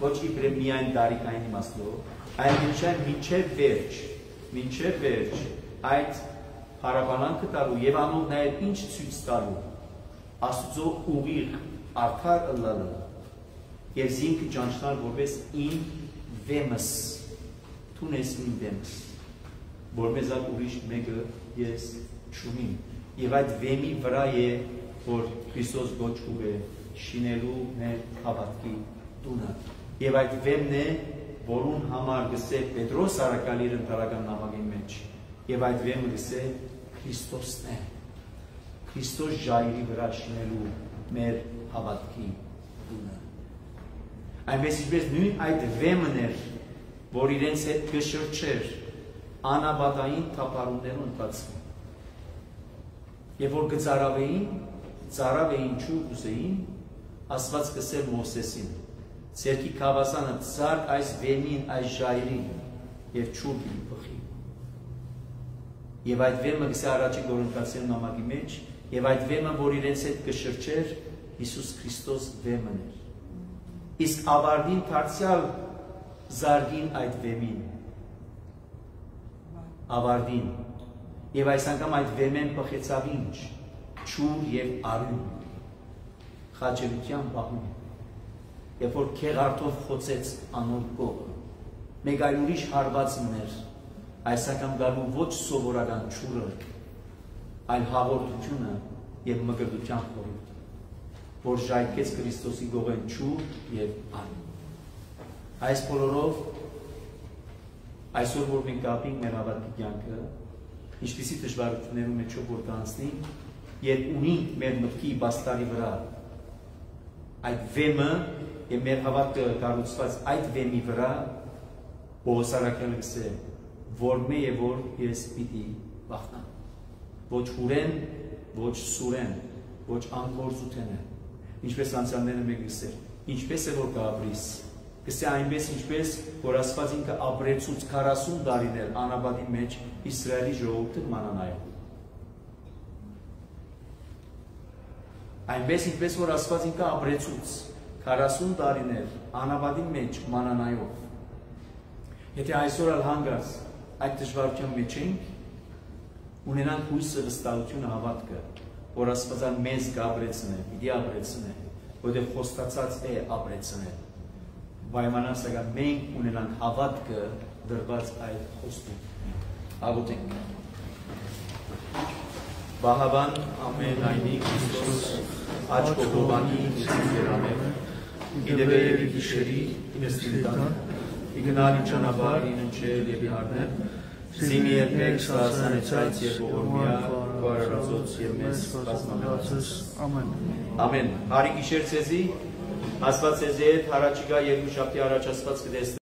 ոչ իբրև միայն տարիքային իմաստով, այլ մինչև վերջ այդ հարաբանանքը տալու եւ անոնք նաեւ ինչ ցույց տալու Աստծո ուղիղ արդար ըլլալը եւ զինքը ճանչնալ որպես իմ վեմս թունես իմ վեմս որպես այդ ուրիշ մեկը ես չունիմ եւ այդ վեմի վրա է որ Քրիստոս գոչվում է շինելու մեր հավատքի տունը եւ այդ վեմն է որուն համար գսե Պետրոս արաքալի իր ընթերական նամակի մեջ եւ այդ վեմը գսե Քրիստոսն է Քրիստոս ժայռի վրա շինելու մեր հավատքի տունը այնպես ինչպես նույն այդ վեմն էր որ իրենց հետ կշրջեր անաբադային թափառումներու ընթացքում եւ որ ծարավեին չու ուզեին Աստված կսեր Մովսեսին Սերքի քավասանը ծարկ այս վեմին այս ժայռին եւ չուր բխի եւ այդ վեմը գսե առաջի Կորինթացիների նամակի մեջ եւ այդ վեմը որ իրենց հետ կշրջեր Հիսուս Քրիստոս վեմն էր իսկ ավարտին դարձյալ զարգին այդ վեմին ավարտին եւ այս անգամ այդ վեմեն բխեցավ ինչ չուր եւ արյուն խաչելության բախում երբ որ քեղարտով խոցեց անոր կողը մեկ այլ ուրիշ հարված մներ այս անգամ գալու ոչ սովորական չուրը այլ հաղորդությունը եւ մկրտության խորհուրդը որ ժայթքեց Քրիստոսի գողեն չուր եւ արյուն այս բոլորով այսօր որ մենք ապինք մեր հավատքի կյանքը ինչպիսի դժվարություններում մեջ որ կանցնի երբ ունենք մեր մտքի բաստարի վրա այդ վեմը եւ մեր հավատքը կառուցված այդ վեմի վրա Պողոս արաքյալը գսե որ մե եւ որ ես պիտի վախնամ ոչ հուրեն ոչ սուրեն ոչ անգորզութեն ինչպես անցյալները մեկ գսեր ինչպես է որ կապրիս գսե այնպես ինչպես որ Աստված ինքը ապրեցուց 40 տարիներ անաբադի մեջ Իսրայելի ժողովուրդը մանանայով այնպես ինչպես որ Աստված ինքը ապրեցուց 40 տարիներ անաբադի մեջ մանանայով եթե այսօր ալ հանգած այդ դժվարության մեջ ենք ունենանք հույսը վստահությունը հավատքը որ Աստվածան մեզ կապրեցնե պիտի ապրեցնե որտեղ խոստացած է ապրեցնել պայմանան սակայն մենք ունենանք հավատքը դրված այդ խոստում աղոթենք Բահավան ամենայնի Քրիստոս աչ կողովանի երամեր իդևե և գիշերի ինստինտան իգնալի ճանապարհ իննչել և իհարներ զիմի երբեք սասանեցայց և ողորմյա կարարածոց և մեզ կազմանացս ամեն հարի գիշեր ցեզի Աստված ձեզ հետ հարաճիգա երկուշաբթի առաջ Աստված կդեսնի